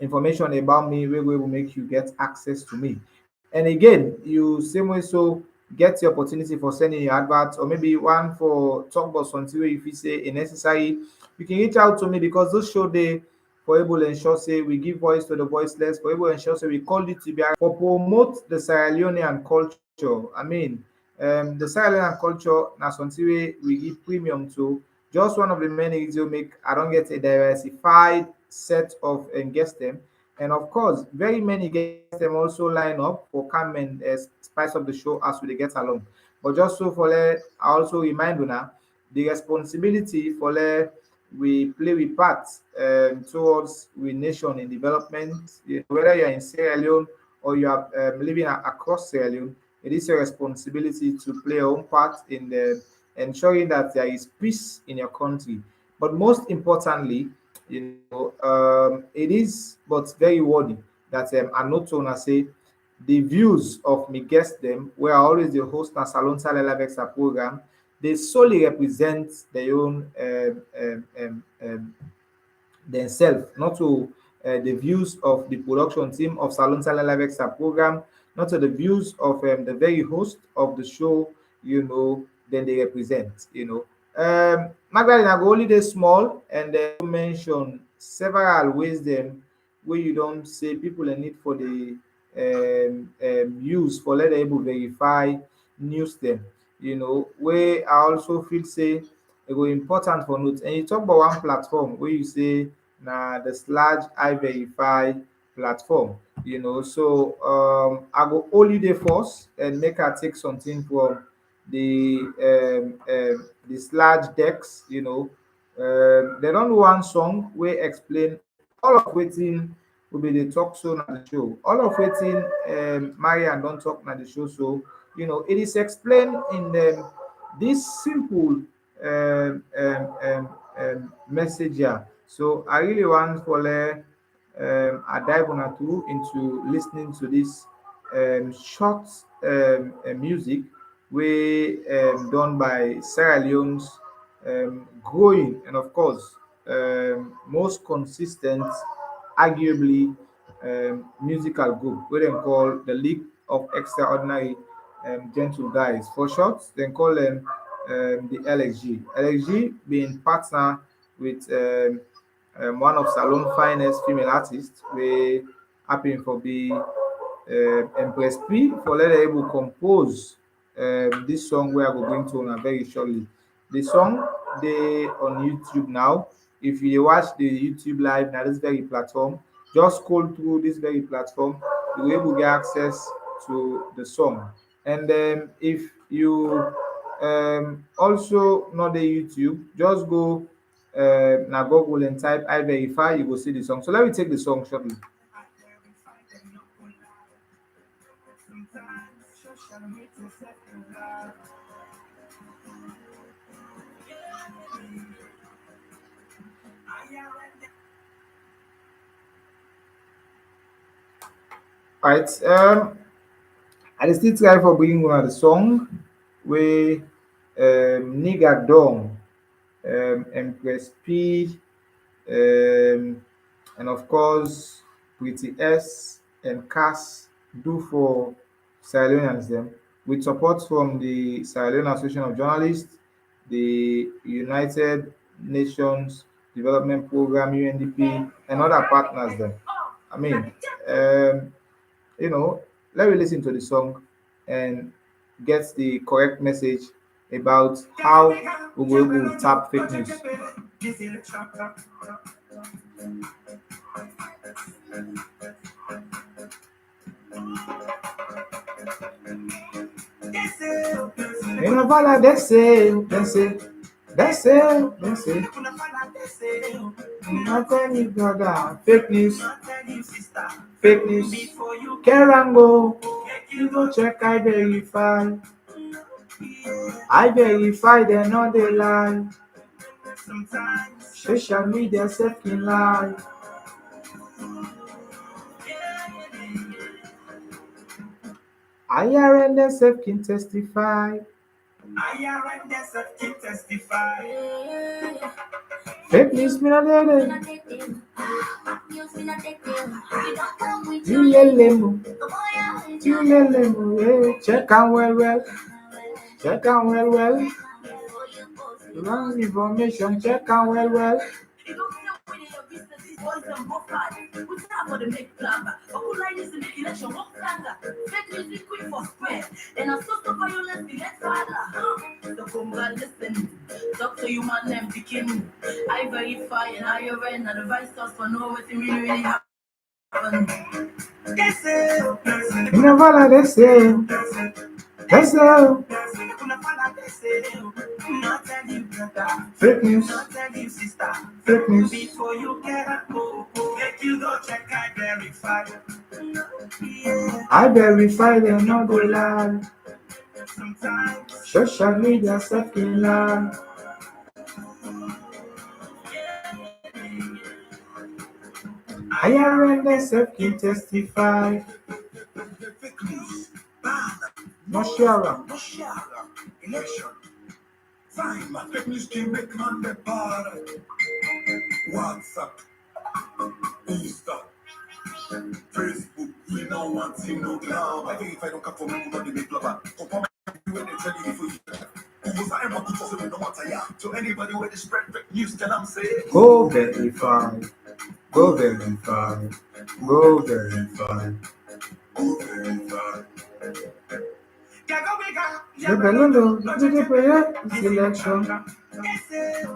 information about me where we will make you get access to me. And again, you same way so get the opportunity for sending your adverts, or maybe one for talk about something where if you say a necessary, you can reach out to me, because those show they for able ensure say we give voice to the voiceless, for able ensure say we call it to be for promote the Sierra Leonean culture. I mean, the Sierra Leonean culture na something we give premium to. Just one of the many reasons make I don't get a diversified set of guests them, and of course very many guests them also line up for come and spice up the show as we dey get along. But just so for I also remind una the responsibility for we play with part towards we nation in development. Whether you're in Sierra Leone or you are living across Sierra Leone, it is your responsibility to play your own part in the ensuring that there is peace in your country. But most importantly, it is but very worthy that I not to say the views of me guest them, where I always the host na Salon Salelavexa program, they solely represent their own themselves, not to the views of the production team of Salon Live Extra program, not to the views of the very host of the show, then they represent, Magdalene, I go only dey small, and then mention several ways them where you don't say people in need for the use for let able verify news them, where I also feel say it go important for note. And you talk about one platform where you say na the slash I verify platform, so I go only dey first and make her take something from the slash decks, they don't do one song where explain all of wetin will be the talk show na the show, all of wetin Marian don't talk na the show. So it is explained in this simple message here. So I really want for I dive on two into listening to this short music way done by Sierra Leone's growing and of course most consistent, arguably musical group wey dem call the League of Extraordinary Gentle Guys. For short, dem call them the LXG. LXG being partner with one of Salon finest female artists, wey happen for be Empress P, for let her able compose this song wey I go bring to una very shortly. The song dey on YouTube now. If you dey watch the YouTube live na this very platform, just scroll through this very platform, you will able get access to the song. And if you also not the YouTube, just go na Google and type I verify, you will see the song. So let me take the song shortly. All right. I dey still try for bringing una the song wey Nigga Dong, Empress P, and of course Pretty S and Cass do for Sierra Leoneans them, with support from the Sierra Leone Association of Journalists, the United Nations Development Program UNDP, and other partners them. I mean, let me listen to the song and get the correct message about how we will tap fake news. Una fala desceu, desceu, desceu, desceu. Nothing is brother. Fake news, fake news. Kerango, you go check, I verify. I verify, they know they lie. Social media second lie. IRNSF can testify. IRNSF can testify. Fake news, me not dead. You lelemo, you lelemo. Check out well. Check out well. Wrong information, check out well. You don't know when your business is boys and both bad. What's up for the make plan? But who like this in the election? What longer? Fake news be quick for spread. And I'm so violence be let father. The Conga listen. Talk to you man name the king. I verify and I and advise us for know what really happened. Yes, sir. Una fala desceu, desceu. Fake news, fake news. Before you get go, make you go check I verify. I verify, they no go lie. Sometimes Social media second lie. IRNSF can testify. fake news, No share. election. Fine, my fake news can make man the bar. WhatsApp, Insta, Facebook, we don't want to no clown. I think if I don't come for me, we don't make love. When they tell you for you. So anybody where they spread fake news, tell them say, Go verify. Go verify. Go verify. go verify. The Belolo, the prayer is election. That's it.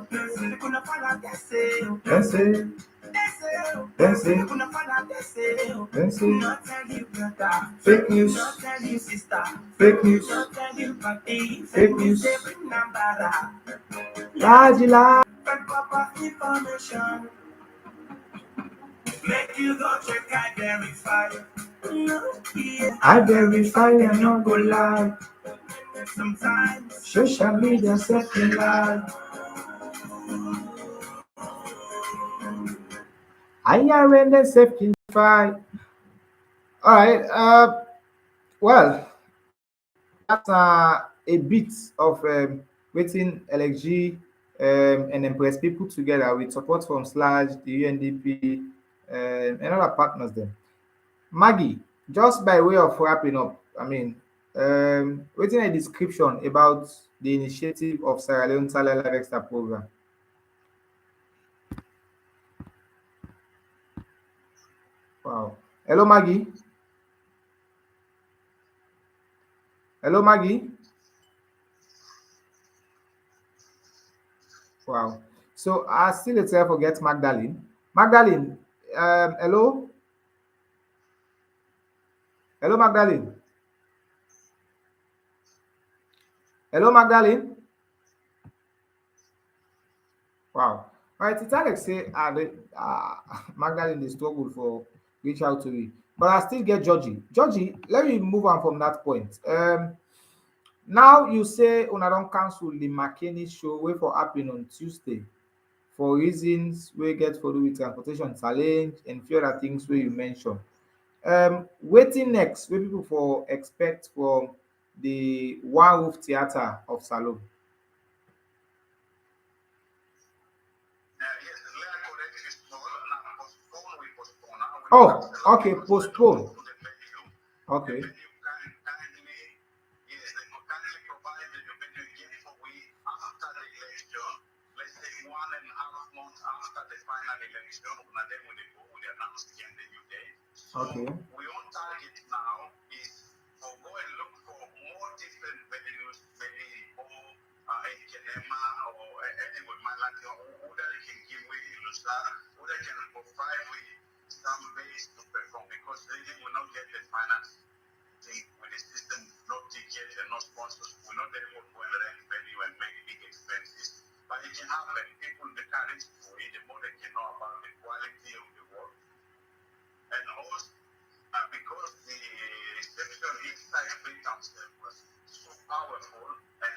That's it. That's it. Fake news. Fake news. Fake news. Rajila. Information. Make you go check I verify. I verify and not go lie. Sometimes Social media second lie. IRNSF can testify. All right. Well, that's a bit of waiting LXG and Empress people together with support from Slash, the UNDP, and other partners there. Maggie, just by way of wrapping up, I mean, waiting a description about the initiative of Sierra Leone Salary Life Extra program. Wow. Hello, Maggie. Hello, Maggie. Wow. So I still let's forget Magdalene. Magdalene, hello? Hello, Magdalene. Hello, Magdalene. Wow. All right, it's Alex say Magdalene is struggle for reach out to me. But I still get Georgie. Georgie, let me move on from that point. Now you say una don cancel the McKinney show wey for happen on Tuesday for reasons wey get to do with transportation challenge and few other things wey you mention. Wetin next wey people for expect from the one roof theatre of Salome? Yes, the layer correct is now postpone, we postpone. Now we Oh, cancel okay, because postpone. to the venue. Okay, The venue can kindly, yes, they can kindly provide the venue again for we after the election. Let's say 1.5 months after the final election, and then when they go, we announce again the new date. So okay, we on target now is for go and look for more different venues, maybe more in Kenema or anywhere, who that can give way Ilusa, who that can provide with some base to perform because they will not get the finance. think with the system, no tickets and no sponsors, we're not able to go and rent venue and make big expenses. But it can happen. People, the courage to it, the more they can know about the quality of the work. And also, because the reception inside Freetown was so powerful, and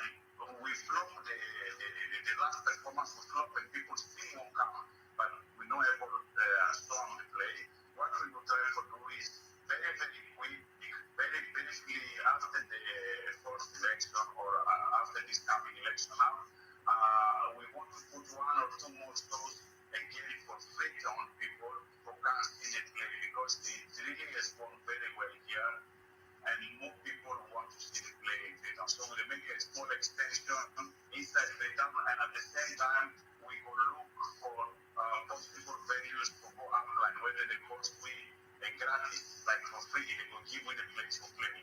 we flopped the last performance was flopped, and people still won't come, but we know able to storm the play. What we will try to do is very, very quick, very briefly after the first election or after this coming election now, we want to put one or two more shows again for Freetown people who can't see the play because it really has gone very well here and more people want to see the play in Freetown. So we make a small extension inside Freetown and at the same time we will look for possible venues to go offline, whether they cost we a gratis, like for free, they will give you the place for play.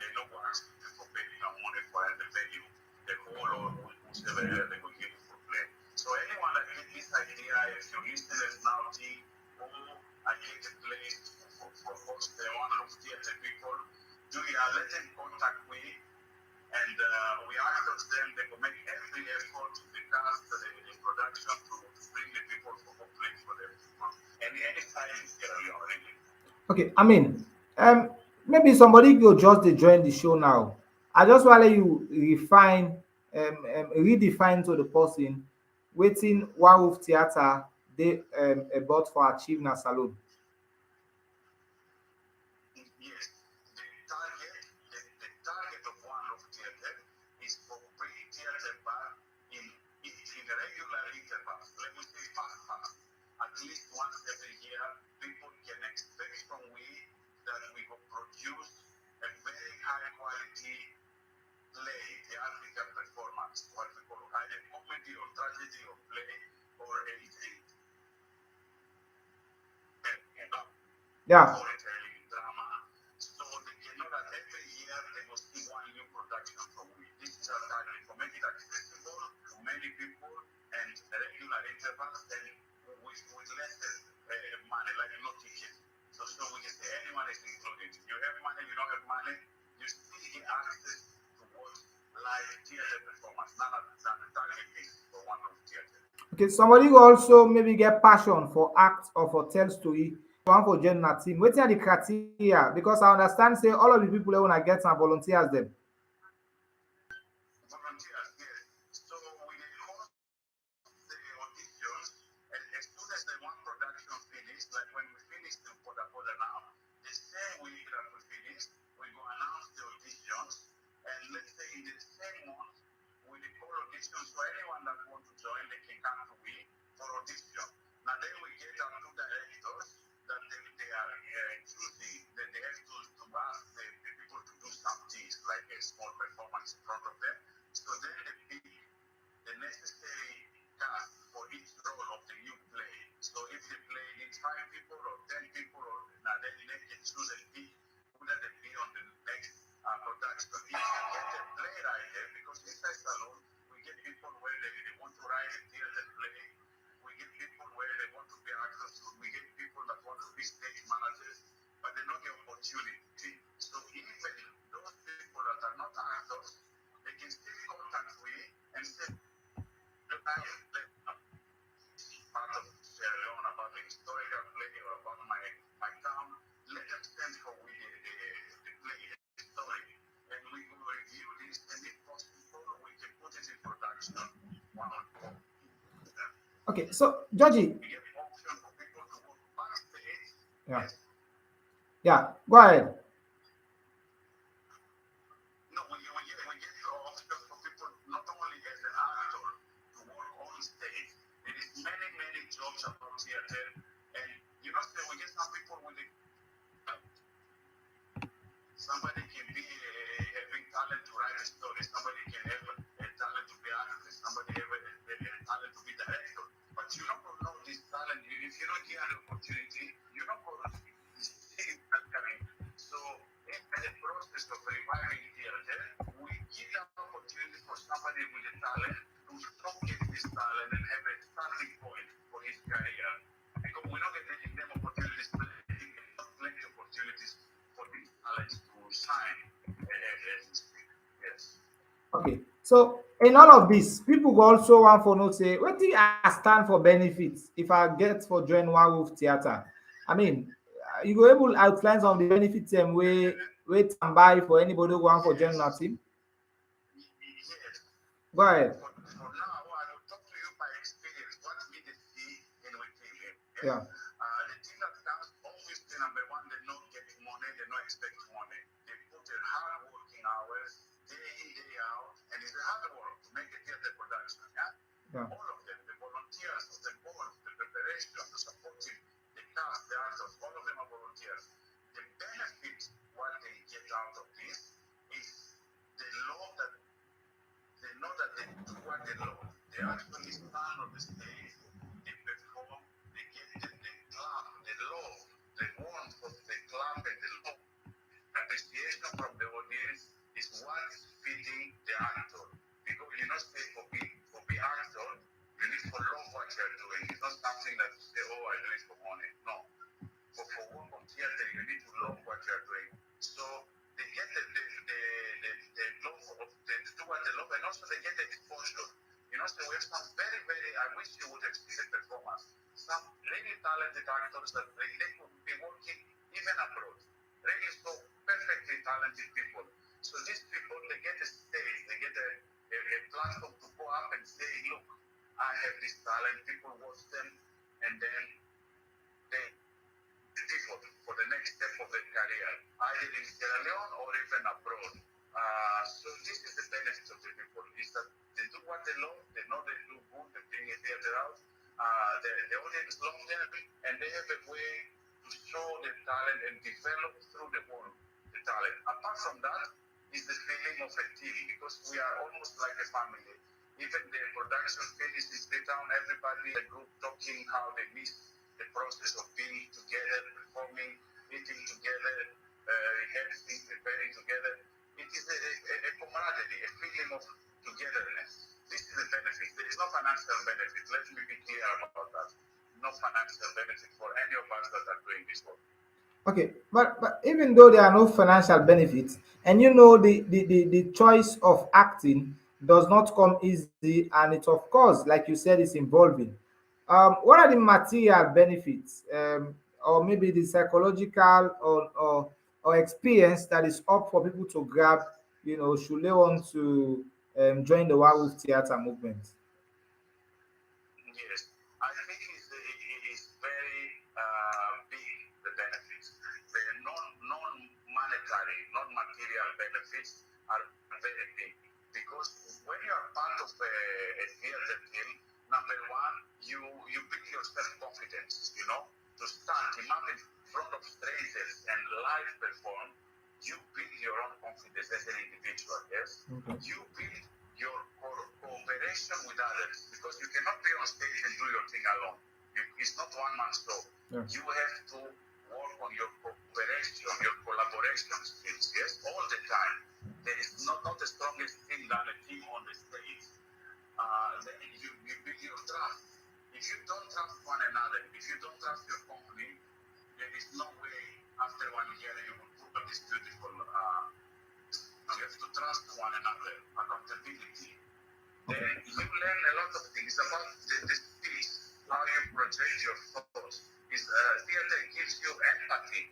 They know what for paying money for the venue, the hall or whoever they will give you for play. So anyone that get this idea, if your listeners now think, oh, I get a place for host the one of theater people, let them contact me and we ask them, they will make every effort to the cast, the production to bring the people for home play for them. Any time is really. Okay, I mean, maybe somebody go just dey join the show now. I just want you redefine to the person wetin Warwolf Theatre dey about for achieve na salon. Yes, the target of one of theater is for bring theater back in regular intervals. Let me say fast. At least once every year, people can expect from we that we will produce a very high quality play, theatrical performance, what we call either comedy or tragedy or play or anything. Yeah. Storytelling, drama. So they know that every year they will see one new production from we. This is our target to make it accessible to many people and regular intervals and with less money, like no ticket. So we can say anyone is included. You have money, you don't have money, you still get access to watch live theater performance. None of the target is for one of theater. Okay, somebody go also maybe get passion for act or for tell story. One for join na team. Wetin are the criteria? Because I understand say all of the people wey una get some volunteers them. Volunteers, yes. So we host the auditions, and as soon as the one production finished, like when we finished the Poda now, the same week that we finished, we go announce the auditions, and let's say in the same month, we call auditions for anyone that want to join, they can come to we for audition. Now then we get our two directors that they are choosing, that they have to ask the people to do some things like a small performance in front of them. So then they pick the necessary cast for each role of the new play. So if the play needs 5 people or 10 people, or now then they can choose and pick who that they be on the next production. If you get a playwright there, because inside salon we get people where they want to write a theater play. We get people where they want to be actors. We get people that want to be stage managers, but they don't get opportunity. So even those people that are not actors, they can still contact me and say, look, I have played part of Sierra Leone about the historical play or about my town. Let them send for me the play, the story, and we will review this, and if possible, we can put it in production. Okay, so Georgie. We give option for people to work backstage. Yeah. Yes. Yeah, go ahead. No, we give option for people not only as an actor to work on stage. There is many jobs about theater, and you know, we get some people with somebody can be having talent to write a story, somebody can have a talent to be an actress, somebody have a talent to be director. But you don't know this talent. If you don't get an opportunity, you don't go to see that coming. So in the process of reviving theater, we give an opportunity for somebody with a talent to showcase this talent and have a starting point for his career. Because we're not getting them opportunities, plenty opportunities for these talents to shine as we speak. Yes. Okay. So in all of this, people go also want for note say, what do I stand for benefits if I get for join one roof theater? I mean, you go able outline some of the benefits and way and buy for anybody who want for join our team. Yes. Go ahead. For now, I will talk to you by experience. What we did see in with team. Yes? Yeah. The team that comes, obviously, number one, they don't get money, they don't expect money. They put in hard working hours, day in, day out, and it's a hard work to make a theater production. Yeah? Yeah. All of them, the volunteers, the board, the preparation, the supporting, the cast, the actors, all of them are volunteers. The benefit, what they get out of this, is the love that they know that they do what they love. They actually stand on the stage, they perform, they get the clap, the love, the warmth of the clap and the love. Appreciation from the audience is what is feeding the actor. Because you know, say for be actor, you need to love what you're doing. It's not something that you say, oh, I do it for money. No. For work on theater, you need to love what you're doing. So they get the love of the do what they love, and also they get the exposure. You know, so we have some very, very, I wish you would have seen the performance. Some really talented actors that they could be working even abroad. Really so perfectly talented people. So these people, they get a stage, they get a platform to go up and say, look, I have this talent, people watch them, and then they people for the next step of their career, either in Sierra Leone or even abroad. So this is the benefit of the people, is that they do what they love, they know they do good, they bring a theater out, the audience love them, and they have a way to show their talent and develop through the world the talent. Apart from that, is the feeling of a team, because we are almost like a family. Even the production finishes, they down everybody, the group talking how they miss the process of being together, performing, eating together, rehearsing, preparing together. It is a camaraderie, a feeling of togetherness. This is the benefit. There is no financial benefit. Let me be clear about that. No financial benefit for any of us that are doing this work. Okay, but even though there are no financial benefits, and you know the choice of acting does not come easy, and it of course, like you said, is involving. What are the material benefits, or maybe the psychological or experience that is up for people to grab? You know, should they want to join the werewolf theater movement? Yes, I think it is very big, the benefits. The non-monetary, non-material benefits are very big, because when you are part of a theater team, number one, you build your self-confidence, you know, to stand, imagine in front of strangers and live perform, you build your own confidence as an individual, yes? Okay. You build your cooperation with others, because you cannot be on stage and do your thing alone. It's not one man show. Yeah. You have to work on your cooperation, your collaboration skills, yes, all the time. There is not the strongest thing than a team on the stage. Then you build your trust. If you don't trust one another, if you don't trust your company, there is no way after 1 year you will put this beautiful. You have to trust one another, accountability. Then you learn a lot of things about the speech, how you project your thoughts. Theater gives you empathy.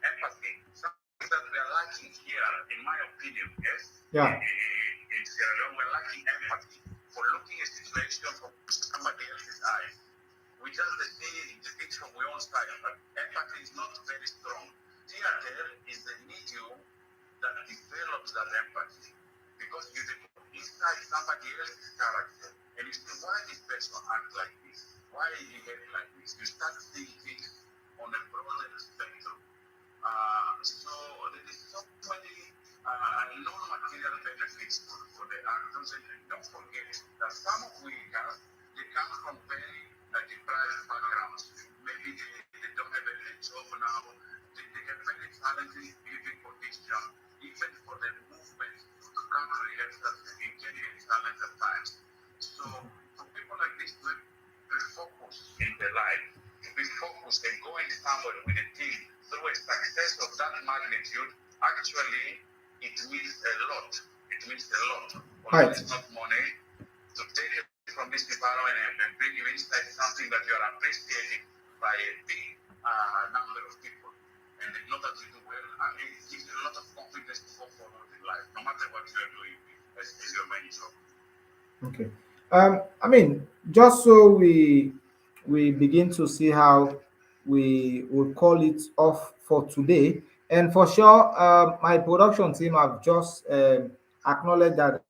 Something that we are lacking here, in my opinion, yes? Yeah. In Sierra Leone, we're lacking empathy for looking at a situation from somebody else's eyes. We just see the things from our own side, but empathy is not very strong. Theater is the medium that develops that empathy, because you look inside somebody else's character and you say, why this person act like this? Why he behave like this? You start seeing things on a broader spectrum. So there is so many non-material benefits for the actors, and don't forget that some of we have, they come from very deprived backgrounds. Maybe they don't have a job now. They have very challenging living conditions. Even for the movement to come to rehearsals, it can be a challenge at times. So for people like this to be focused in their life, to be focused and going somewhere with a team through a success of that magnitude, actually it means a lot. It means a lot. Right. Although it's not money, to take it from this environment and bring you inside something that you are appreciating by a big number of people, and they know that you do well, and it gives you a lot of confidence to go forward in life, no matter what you are doing as your main job. Okay. I mean, just so we begin to see how we will call it off for today, and for sure, my production team have just acknowledged that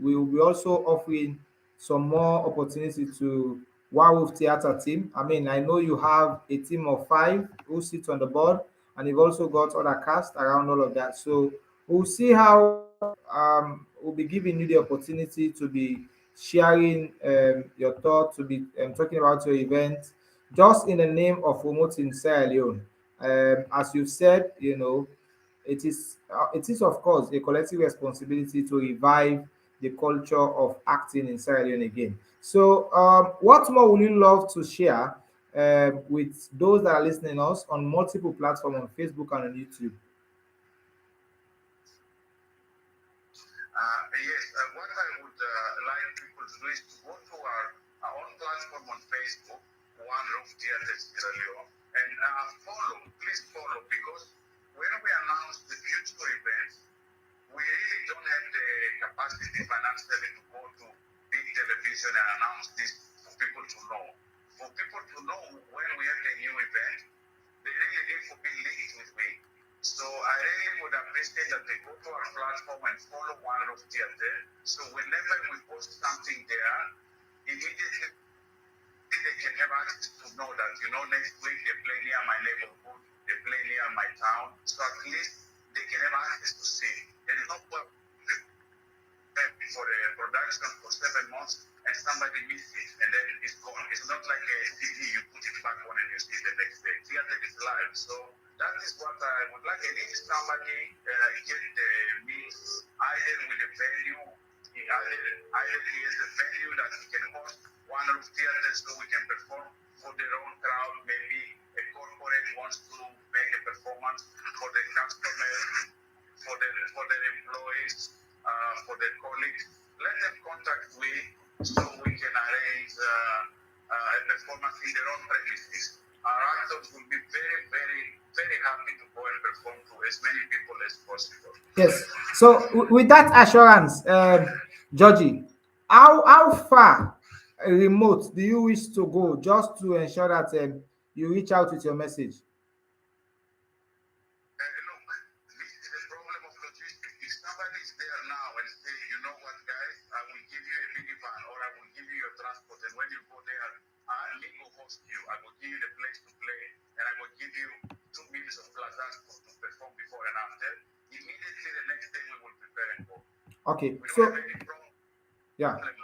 we will be also offering some more opportunity to Wow Theatre team. I mean, I know you have a team of 5 who sit on the board, and you've also got other cast around all of that. So we'll see how we'll be giving you the opportunity to be sharing your thoughts, to be talking about your event, just in the name of promoting Sierra Leone. As you said, you know, it is of course a collective responsibility to revive the culture of acting in Sierra Leone again. So, what more would you love to share with those that are listening us on multiple platforms on Facebook and on YouTube? Yes, what I would like people to do is to go to our own platform on Facebook, One Roof Theatre Sierra Leone, and please follow, because when we announce the future events, we really don't have the capacity financially to go to big television and announce this for people to know. For people to know when we have a new event, they really need to be linked with me. So I really would appreciate that they go to our platform and follow One Roof Theatre. So whenever we post something there, immediately they can have access to know that, you know, next week they play near my neighborhood, they play near my town. So at least they can have access to see. There is no point for a production for 7 months and somebody misses it and then it's gone. It's not like a CD, you put it back on and you see it the next day. Theater is live. So that is what I would like. And if somebody get the means, either with a venue, either he has a venue that he can host One Roof Theatre so we can perform for their own crowd, maybe a corporate wants to make a performance for the customers, for their employees, for their colleagues, let them contact me so we can arrange a performance in their own premises. Our actors will be very, very, very happy to go and perform to as many people as possible. Yes. So with that assurance, Georgie, how far remote do you wish to go just to ensure that you reach out with your message? Look, this is a problem of logistics. If somebody is there now and say, you know what, guys, I will give you a minivan or I will give you your transport, and when you go there, me will host you. I will give you the place to play, and I will give you 2 minutes of transport to perform before and after. Immediately the next day we will prepare and go. Okay. We don't So have any problem yeah. like